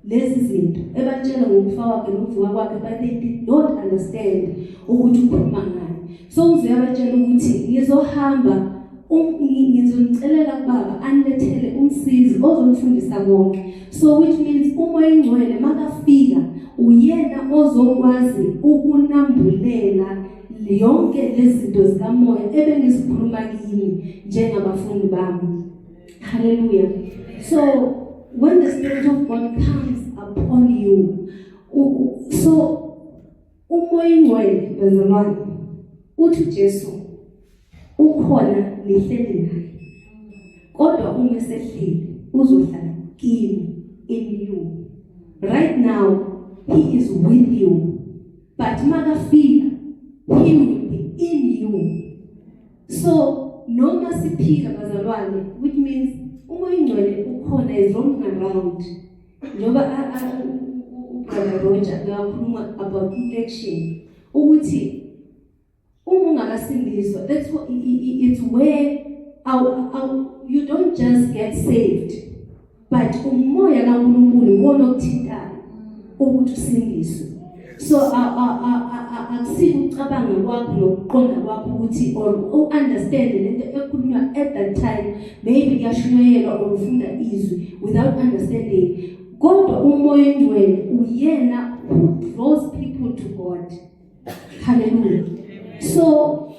lezi zinto ebatshela ngokufa kwakhe nokuvuka kwakhe, but they did not understand ukuthi ukhuluma ngani. So uyabatshela ukuthi ngizohamba ngizomcelela kuBaba anilethele umsizi ozomfundisa konke. So which means uMoya Ngcwele makafika uyena ozokwazi ukunambulela yonke lezi zinto zikamoya ebengizikhuluma kini njengabafundi bami. Hallelujah. So when the Spirit of God comes upon you, so uMoya Ngcwele bezalwane uthi Jesu ukhona nihleli naye, kodwa uma esehleli uzohlala kini, in you. Right now he is with you, but makafika he will be in you. So noma siphila bazalwane, which means uMoya Ngcwele ukhona is roaming around. Njoba uBrother Roger akakhuluma about election ukuthi uma ungakasindiswa, that's what it's where you don't just get saved, but umoya kaNkulunkulu wona okuthintayo ukuthi usindiswe. So akusiki ucabanga kwakho nokuqonda kwakho ukuthi or understand lento ekhulunywa at that time, maybe kuyashunyayelwa or ufunda izwi without understanding. Kodwa uMoya Ngcwele uyena who draws people to God. Hallelujah. So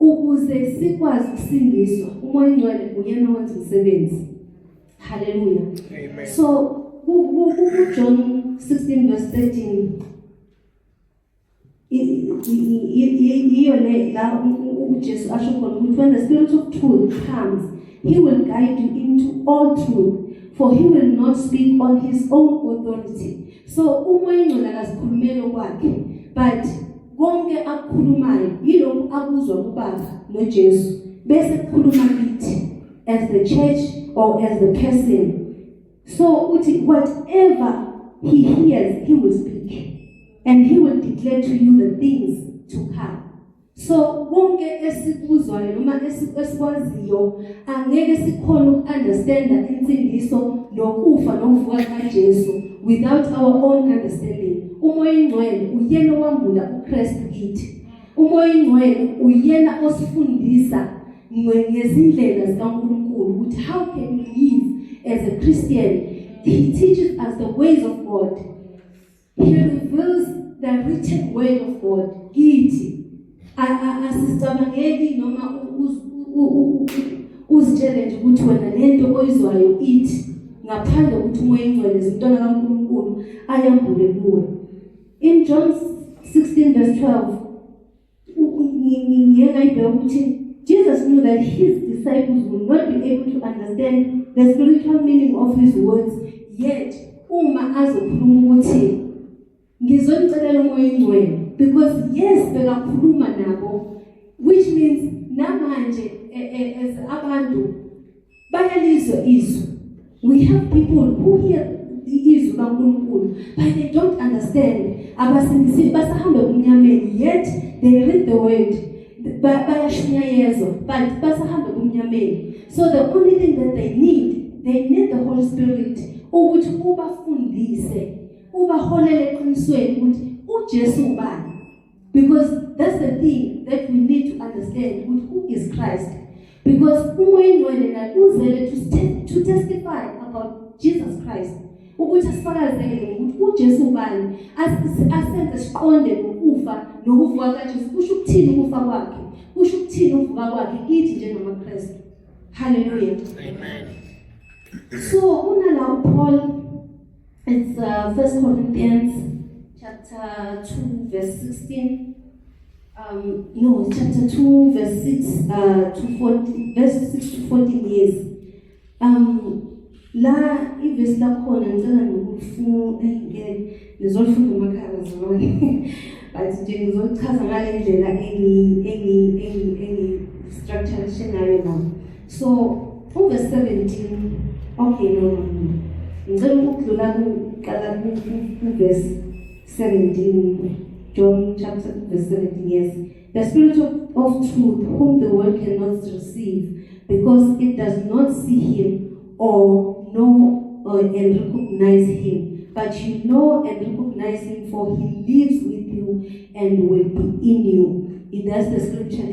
ukuze sikwazi ukusindiswa, uMoya Ngcwele uyena owenza umsebenzi. Hallelujah. Amen. So John 16 verse 13, Jesus asho khona ukuthi when the Spirit of truth comes, he will guide you into all truth, for he will not speak on his own authority. So uMoya Ngcwele akazikhulumela kwakhe, but konke akukhulumayo yilokhu akuzwa kuBaba noJesu, bese kukhuluma kithi as the church or as the person. So whatever he hears, he will speak, and he will declare to you the things to come. So konke esikuzwayo noma esikwaziyo angeke sikhona ukunderstanda insindiso nokufa nokuvuka kaJesu without our own understanding. uMoya Ngcwele uyena owambula uChrist kithi. umoya ingcwele uyena osifundisa ngezindlela zikaNkulunkulu ukuthi how can we live as a Christian. He teaches us the ways of God. He reveals the written word of God. Kithi asisicabangeli noma uzitshele nje ukuthi wena lento oyizwayo ithi ngaphandle ukuthi umoya ingcwele izintwana kaNkulunkulu ayambule kuwe. In John 16 verse 12 ngiyayibheka ukuthi Jesus knew that his disciples would not be able to understand the spiritual meaning of his words, yet uma azokhuluma ukuthi ngizonicelela umoya ingcwele, because yes bekakhuluma nabo, which means namanje as abantu bayalizwa izwi. We have people who hear the izwi kaNkulunkulu but they don't understand. Abasindisi basahamba kumnyameni, yet they read the word, bayashunyayezwa but basahamba kumnyameni. So the only thing that they need the Holy Spirit ukuthi ubafundise, ubaholele eqinisweni ukuthi uJesu ubani. Because that's the thing that we need to understand, who is Christ. Because umoya ingcwele la uzele to testify about Jesus Christ. Ukuthi asifakazele ukuthi uJesu ubani, asenze siqonde ukufa nokuvuka kaJesu. Kusho ukuthini ukufa kwakhe? Kusho ukuthini ukuvuka kwakhe kithi njengamaKristu. Hallelujah. Amen. So unala Paul, it's 1 Corinthians chapter 2 verse 16. Chapter 2 verse 6 to 14, verse 6 to 14 years. La ivesi lakhona ngicela ngizolifunda emakhaya zona. But nje ngizolichaza ngale ndlela structure ngayo la. So verse 17. Okay, no. Ngicela ukudlula kuqala ku verse 17. John chapter 2 verse 17, yes. The Spirit of truth, whom the world cannot receive, because it does not see him or know and recognize him. But you know and recognize him, for he lives with you and will be in you. It does the scripture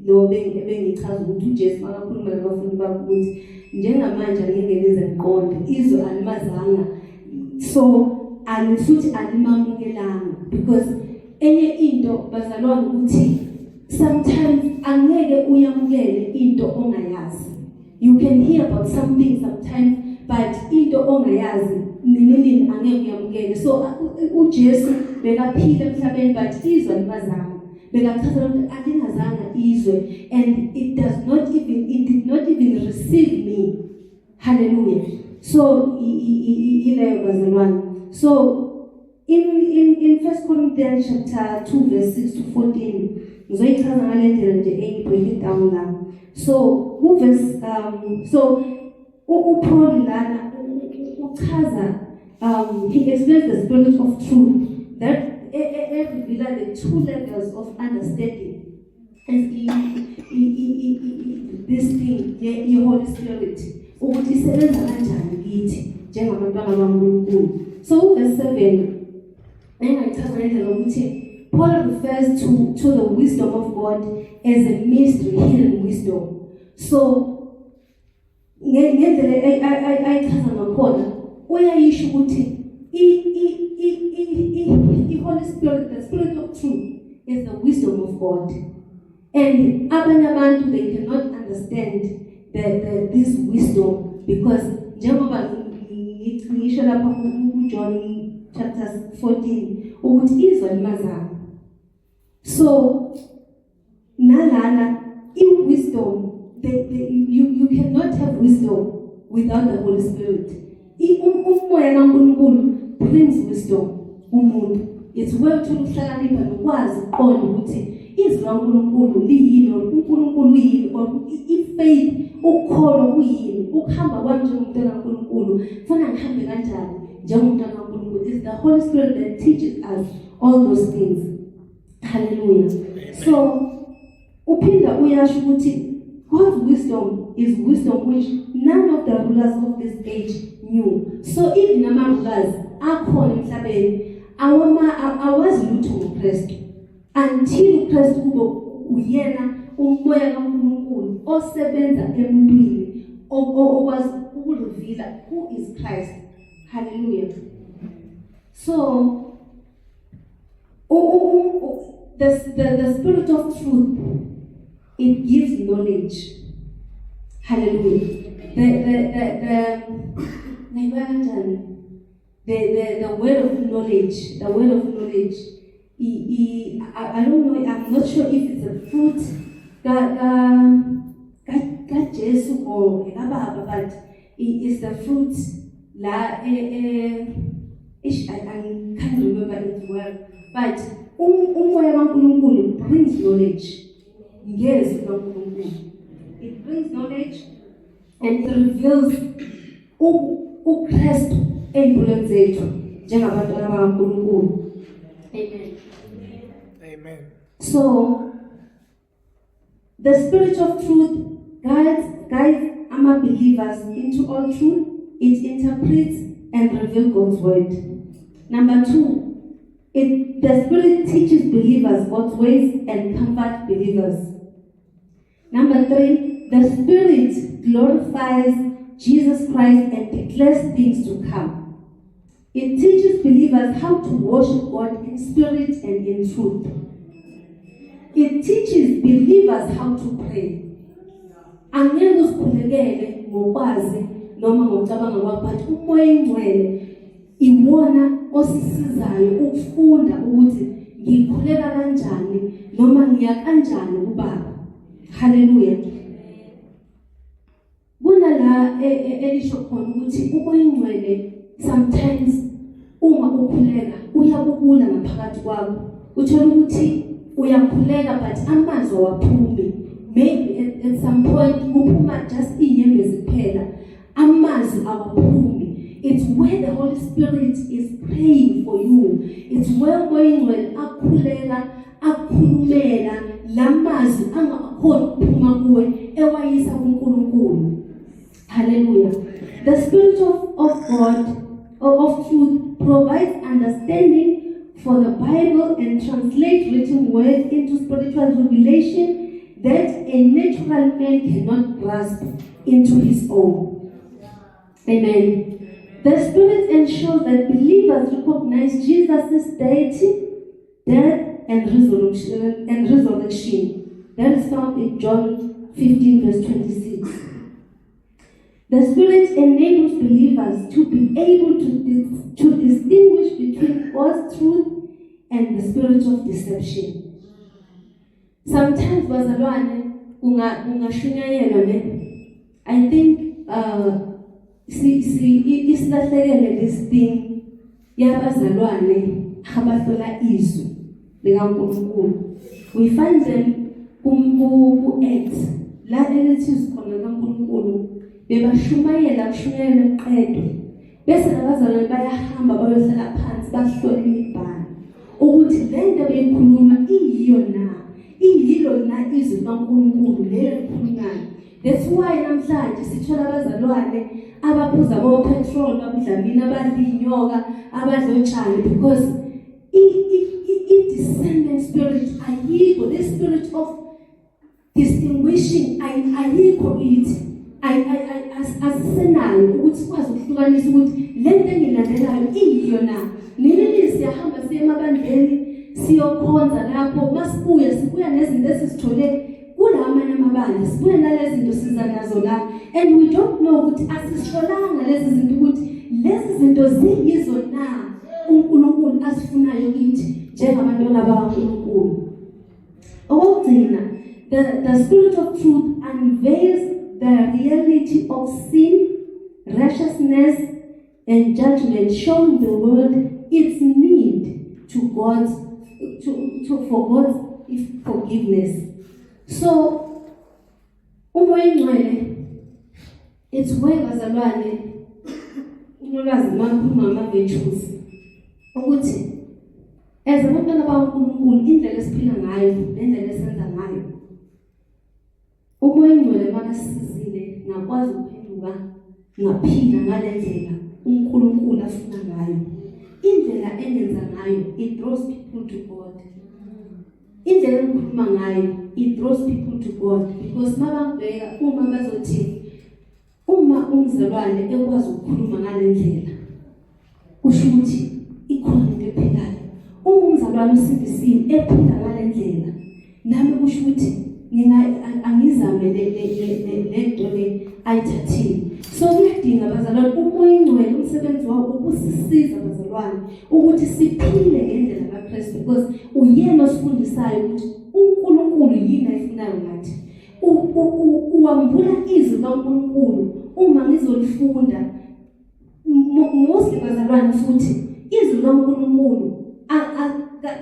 lo bengichaza ukuthi uJesu makakhuluma nabafundi bakhe ukuthi njengamanje angeke nize niqonde izwi alimazanga, so futhi alimamukelanga. Because enye into bazalwane ukuthi sometimes angeke uyamukele into ongayazi. You can hear about something sometimes, but into ongayazi nini angeke uyamukele. So uJesu bekaphila emhlabeni but izwe alimazanga. Bekachaza ukuthi alingazanga izwe, and it did not even receive me. Hallelujah. So ileyo bazalwane. So in 1 Corinthians chapter 2 verse 6 to 14, ngizoyichaza ngale ndlela nje engibreak it down la. So verse uPaul lana uchaza, he explains the spirit of truth that reveals the two levels of understanding. As this thing, the Holy Spirit, ukuthi isebenza kanjani kithi njengabantwana kaNkulunkulu. So verse 7, Paul refers to the wisdom of God as a mystery, hidden wisdom. So ngendlela ayichaza ngakhona uyayisho ukuthi the Holy Spirit, the Spirit of truth, is the wisdom of God. And abanye abantu, they cannot understand this wisdom, because njengoba ngisho lapha John chapter 14 ukuthi izwe alimazanga. So nalana wisdom, you cannot have wisdom without the Holy Spirit. Umoya kaNkulunkulu brings wisdom umuntu. It's well to ukuhlakanipha nokwazi ukuqonda ukuthi izwi kaNkulunkulu liyini, uNkulunkulu uyini, or ifaith, ukukholwa kuyini, ukuhamba kwami njengomntwana kaNkulunkulu kufanele ngihambe kanjani njengomntwana kaNkulunkulu. It's the Holy Spirit that teaches us all those things. Hallelujah. So uphinda uyasho ukuthi God's wisdom is wisdom which none of the rulers of this age knew. So even ama rulers akhona emhlabeni awazi lutho ngoKristu. until uKristu kube uyena umoya kaNkulunkulu osebenza emuntwini okwazi ukureveal who is Christ. Hallelujah. So the spirit of truth, it gives knowledge. Hallelujah. The word of knowledge, I don't know, I'm not sure if it's a fruit that Jesu or but it is the fruit I can't remember it well, but umoya kaNkulunkulu brings knowledge. Yes, it brings knowledge and it reveals uKristu empilweni zethu njengabantwana bakaNkulunkulu. Amen. Amen. So the spirit of truth guides our believers into all truth. It interprets and reveals God's word. Number 2, the spirit teaches believers God's ways and comforts believers. Number 3, the spirit glorifies Jesus Christ and declares things to come. It teaches believers how to worship God in spirit and in truth. It teaches believers how to pray. Angeke usikhulekele ngokwazi noma ngocabanga kwakho, but umoya ingcwele iwona osisizayo ukufunda ukuthi ngikhuleka kanjani noma ngiya kanjani kuBaba. Hallelujah. Kunala elisho khona ukuthi umoya ingcwele sometimes uma ukhuleka uyakubula ngaphakathi kwakho, uthola ukuthi uyakhuleka but amazwi awaphumi. Maybe at some point kuphuma just inyembezi kuphela, amazwi awaphumi. It's where the Holy Spirit is praying for you. It's where going when akhuleka akhulumela lamazwi angakhona ukuphuma kuwe ewayisa kuNkulunkulu. Hallelujah. The Spirit of God of truth provides understanding for the Bible and translates written word into spiritual revelation that a natural man cannot grasp into his own. Amen. The Spirit ensures that believers recognize Jesus' deity, death, and resurrection. That is found in John 15, verse 26. The Spirit enables believers to be able to distinguish between God's truth and the spirit of deception. Sometimes bazalwane ungashunyayelwa ne. I think isilahlekele this thing yabazalwane abahlola izwi likaNkulunkulu. We find them ku-act la elithi khona kaNkulunkulu bebashumayela kuqedwe bese labazalwane bayahamba bayohlala phansi bahlole imibhalo ukuthi le nto beyikhuluma iyilo na izwi kaNkulunkulu leyo ekhulumayo. That's why namhlanje sithola abazalwane abaphuza petrol babudlamini abadinyoka abadlotshani because discernment spirit ayikho. The spirit of distinguishing ayikho it asisenayo ukuthi kwazi ukuhlukanisa ukuthi le nto engilandelayo iyiyo na. Nini siyahamba siye emabandleni siyokhonza lapho sibuya nezinto esizithole kulamanye amabandla, sibuya nalezi zinto siza nazo la, and we don't know ukuthi asisholanga lezi zinto ukuthi lezi zinto ziyizo na uNkulunkulu asifunayo kithi njengabantwana bakaNkulunkulu. Okugcina, the spirit of truth unveils the reality of sin, righteousness, and judgment, showing the world its need to for God's forgiveness. So, umoya ingcwele, it's where bazalwane unolwazi makhuluma ngama-virtues ukuthi as abantwana bakaNkulunkulu indlela esiphila ngayo nendlela esenza ngayo, umoya ingcwele makasizile ngakwazi ukuphenduka ngaphila ngale ndlela uNkulunkulu afuna ngayo. Indlela engenza ngayo, it draws people to God. indlela engikhuluma ngayo it draws people to God because mababheka uma bazothi uma umzalwane ekwazi ukukhuluma ngalendlela kusho ukuthi ikhona into ephilayo. Uma umzalwane usindisiwe ephila ngalendlela nami kusho ukuthi angizame lento le ayithathile. So kuyadinga abazalwane umoya ingcwele umsebenzi wawo ukusisiza abazalwane ukuthi siphile ngendlela kaKristu because uyena osifundisayo ukuthi uNkulunkulu yini ayifunayo ngathi. Uwambula izwi kaNkulunkulu uma ngizolifunda mostly bazalwane futhi izwi kaNkulunkulu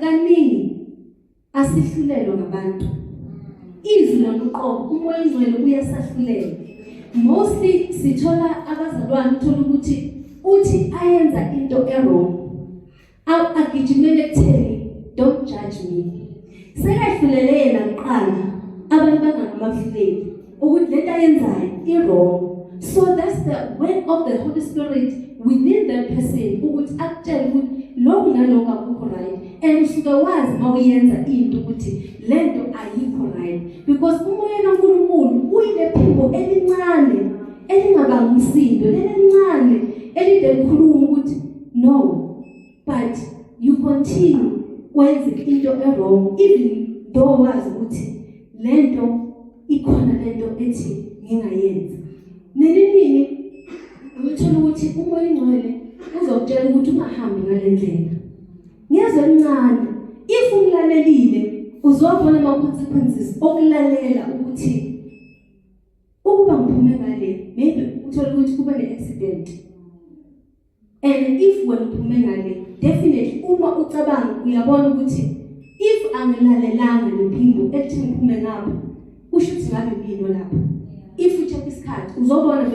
kaningi asihlulelwa ngabantu. Izwi loqobo umoya ingcwele uyasahlulela. Mostly sithola abazalwane uthola ukuthi uthi ayenza into errong agijimele kutheni don't judge me. Sekahlulele yena kuqala abantu bangamafuleli ukuthi lento ayenzayo i-wrong. So that's the work of the Holy Spirit within that person ukuthi akutshele ukuthi lokhu nalokhu akukho right and usuke wazi mawuyenza into ukuthi lento ayikho right because umoya kaNkulunkulu uyilephimbo elincane elingabanga umsindo lelincane elide likhuluma ukuthi no but you continue wenze into wrong even though wazi ukuthi lento ikhona lento ethi ngingayenza. Nenini uthola ukuthi umoya ingcwele uzokutshela ukuthi ungahambi ngalendlela. Ngezwe encane if umlalelile uzobona ama consequences okulalela ukuthi ukuba ngiphume ngale maybe uthola ukuthi kuba ne-accident and if wena uphume ngale definitely uma ucabanga uyabona ukuthi if angilalelanga lephimbo ethi ngiphume ngapha kusho ukuthi ngabe yini lapha. If you check isikhathi uzobona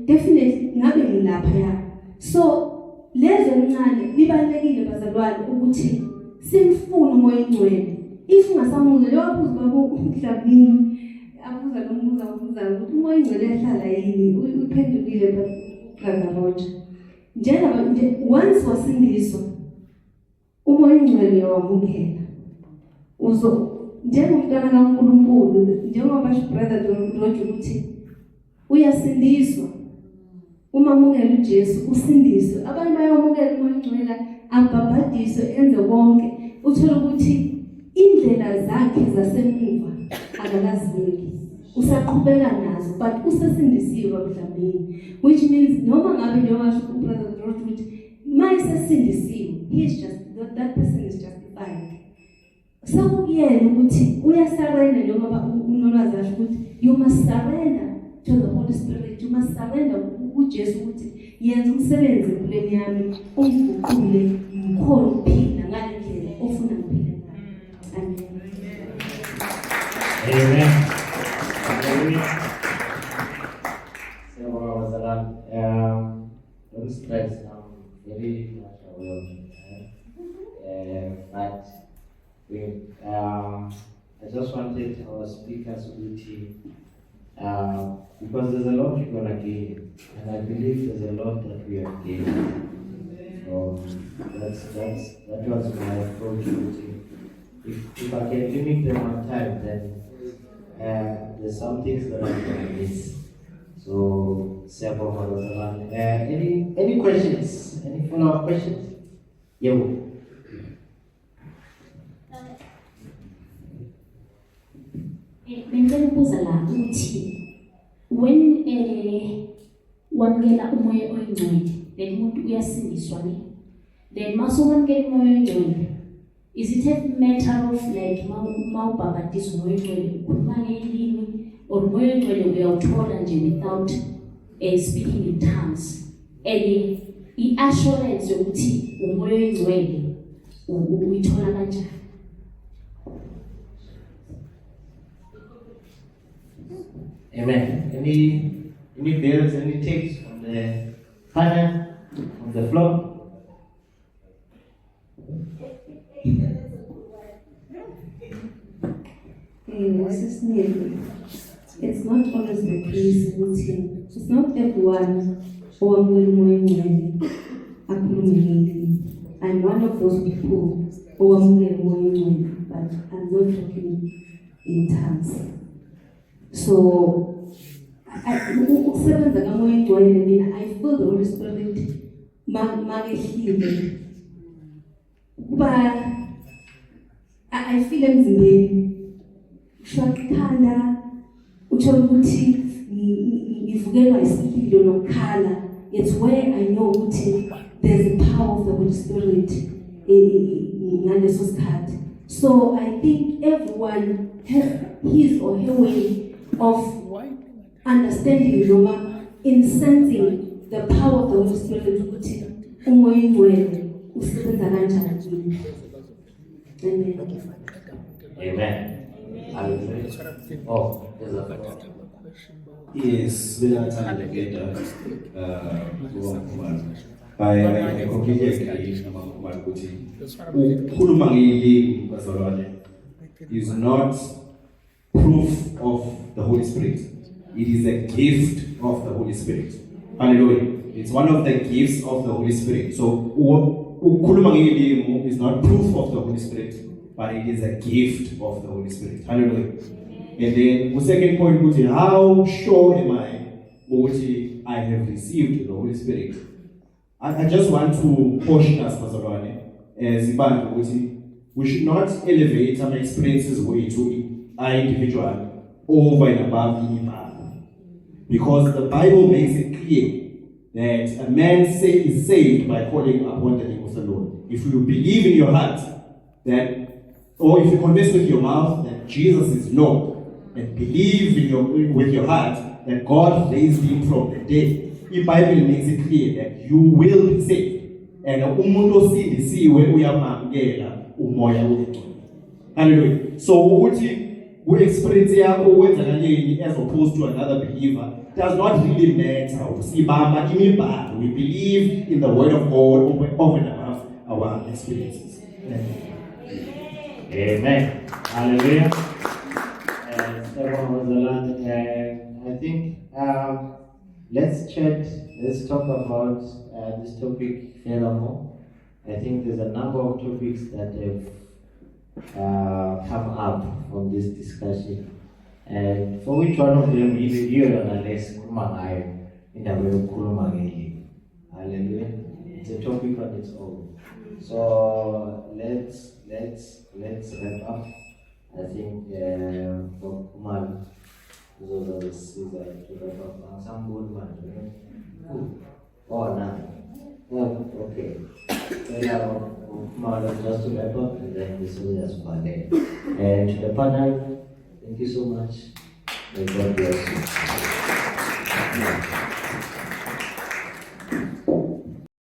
definitely ngabe ngilapha ya. So lezo encane libalekile bazalwane ukuthi simfune umoya ingcwele. If ungasamuza leyobuza babo umhlabini abuza lomuza ukuthi umoya ingcwele ehlala yini uphendukile brother Roger. Njengoba nje once wasindiswa umoya ingcwele wamukela njengomntwana kaNkulunkulu njengoba basho brother Roger ukuthi uyasindiswa uma mungela uJesu usindiswe. Abantu bayomukela umoya ingcwele abhabhadiswe enze konke uthola ukuthi indlela zakhe zasemuva akalazimeli usaqhubeka nazo but usesindisiwe emhlabeni which means noma ngabe njengoba basho brother Roger ukuthi mayesesindisiwe he is just that person is justified. Sakuyena ukuthi uyasarenda njengoba unolwazi asho ukuthi you must surrender to the Holy Spirit. You must surrender kuJesu ukuthi yenza umsebenzi empilweni yami ungiguqule ngikhona ukuphila ngalendlela ofuna ngiphile ngayo. Amen. Amen. So don't stress. I'm very much aware of it. But I just wanted our speakers to because there's a lot you're gonna gain, and I believe there's a lot that we have gained. So that was my approach. If I can limit them on time, then there's some things that I'm gonna miss. So, any questions? Any follow-up questions? Yeah. Bengicela ukubuza la ukuthi when wamukela umoya oyingcwele then umuntu uyasindiswa ne then mase wamukela umoya oyingcwele is it a matter of like mawubhabhadisa umoya oyingcwele ukhuluma ngelimi or umoya oyingcwele uyawuthola nje without speaking in tongues and i-assurance yokuthi umoya oyingcwele uyithola kanjani? Amen. Any bills, any takes from the panel, on the floor? It's not always the case routine. It's not everyone who will akhuluma ngelimi. I'm one of those people who are moving, but I'm not talking in tongues. So, I feel the Holy Spirit I feel emzimbeni ushwakhanda uthola ukuthi ngivukelwa isipilo nokukhala. It's where I know ukuthi there's the power of the Holy Spirit ngaleso sikhathi. So I think everyone has his or her way of understanding noma in sensing the power of the Holy Spirit ukuthi umoya ingcwele usebenza kanjani. Amen. Oh, there's a question. Yes, I completely agree ukuthi ukukhuluma ngelimi bazalwane is not proof of the Holy Spirit. It is a gift of the Holy Spirit. Hallelujah. It's one of the gifts of the Holy Spirit. So ukukhuluma ngelimi is not proof of the Holy Spirit, but it is a gift of the Holy Spirit. Hallelujah. And then the second point would be, how sure am I ukuthi I have received the Holy Spirit? I just want to caution us, Mazalwane, as Ibantu, we should not elevate some experiences way to our individual over and above the Imam. Because the Bible makes it clear that a man is saved by calling upon the name of the Lord. If you believe in your heart that, or if you confess with your mouth that Jesus is Lord, and believe with your heart that God raised him from the dead, the Bible makes it clear that you will be saved. And umuntu osindisiwe uyamamkela umoya wengcwele. Hallelujah. So ukuthi we-experience yakho wenzakaleni as opposed to another believer does not really matter. Sibamba imibhalo. We believe in the word of God over and above our experiences. Amen. Hallelujah. I think let's talk about this topic furthermore. I think there's a number of topics that have come up from this discussion, and for which one of them you analyze in the way of Kulumageli. Hallelujah. It's a topic on its own. So let's wrap up. I think for Kumal, those are the scissors to wrap up. And some good man. Oh, no. Well, okay. Kumal, just to wrap up, and then the scissors for there. And to the panel, thank you so much. May God bless you.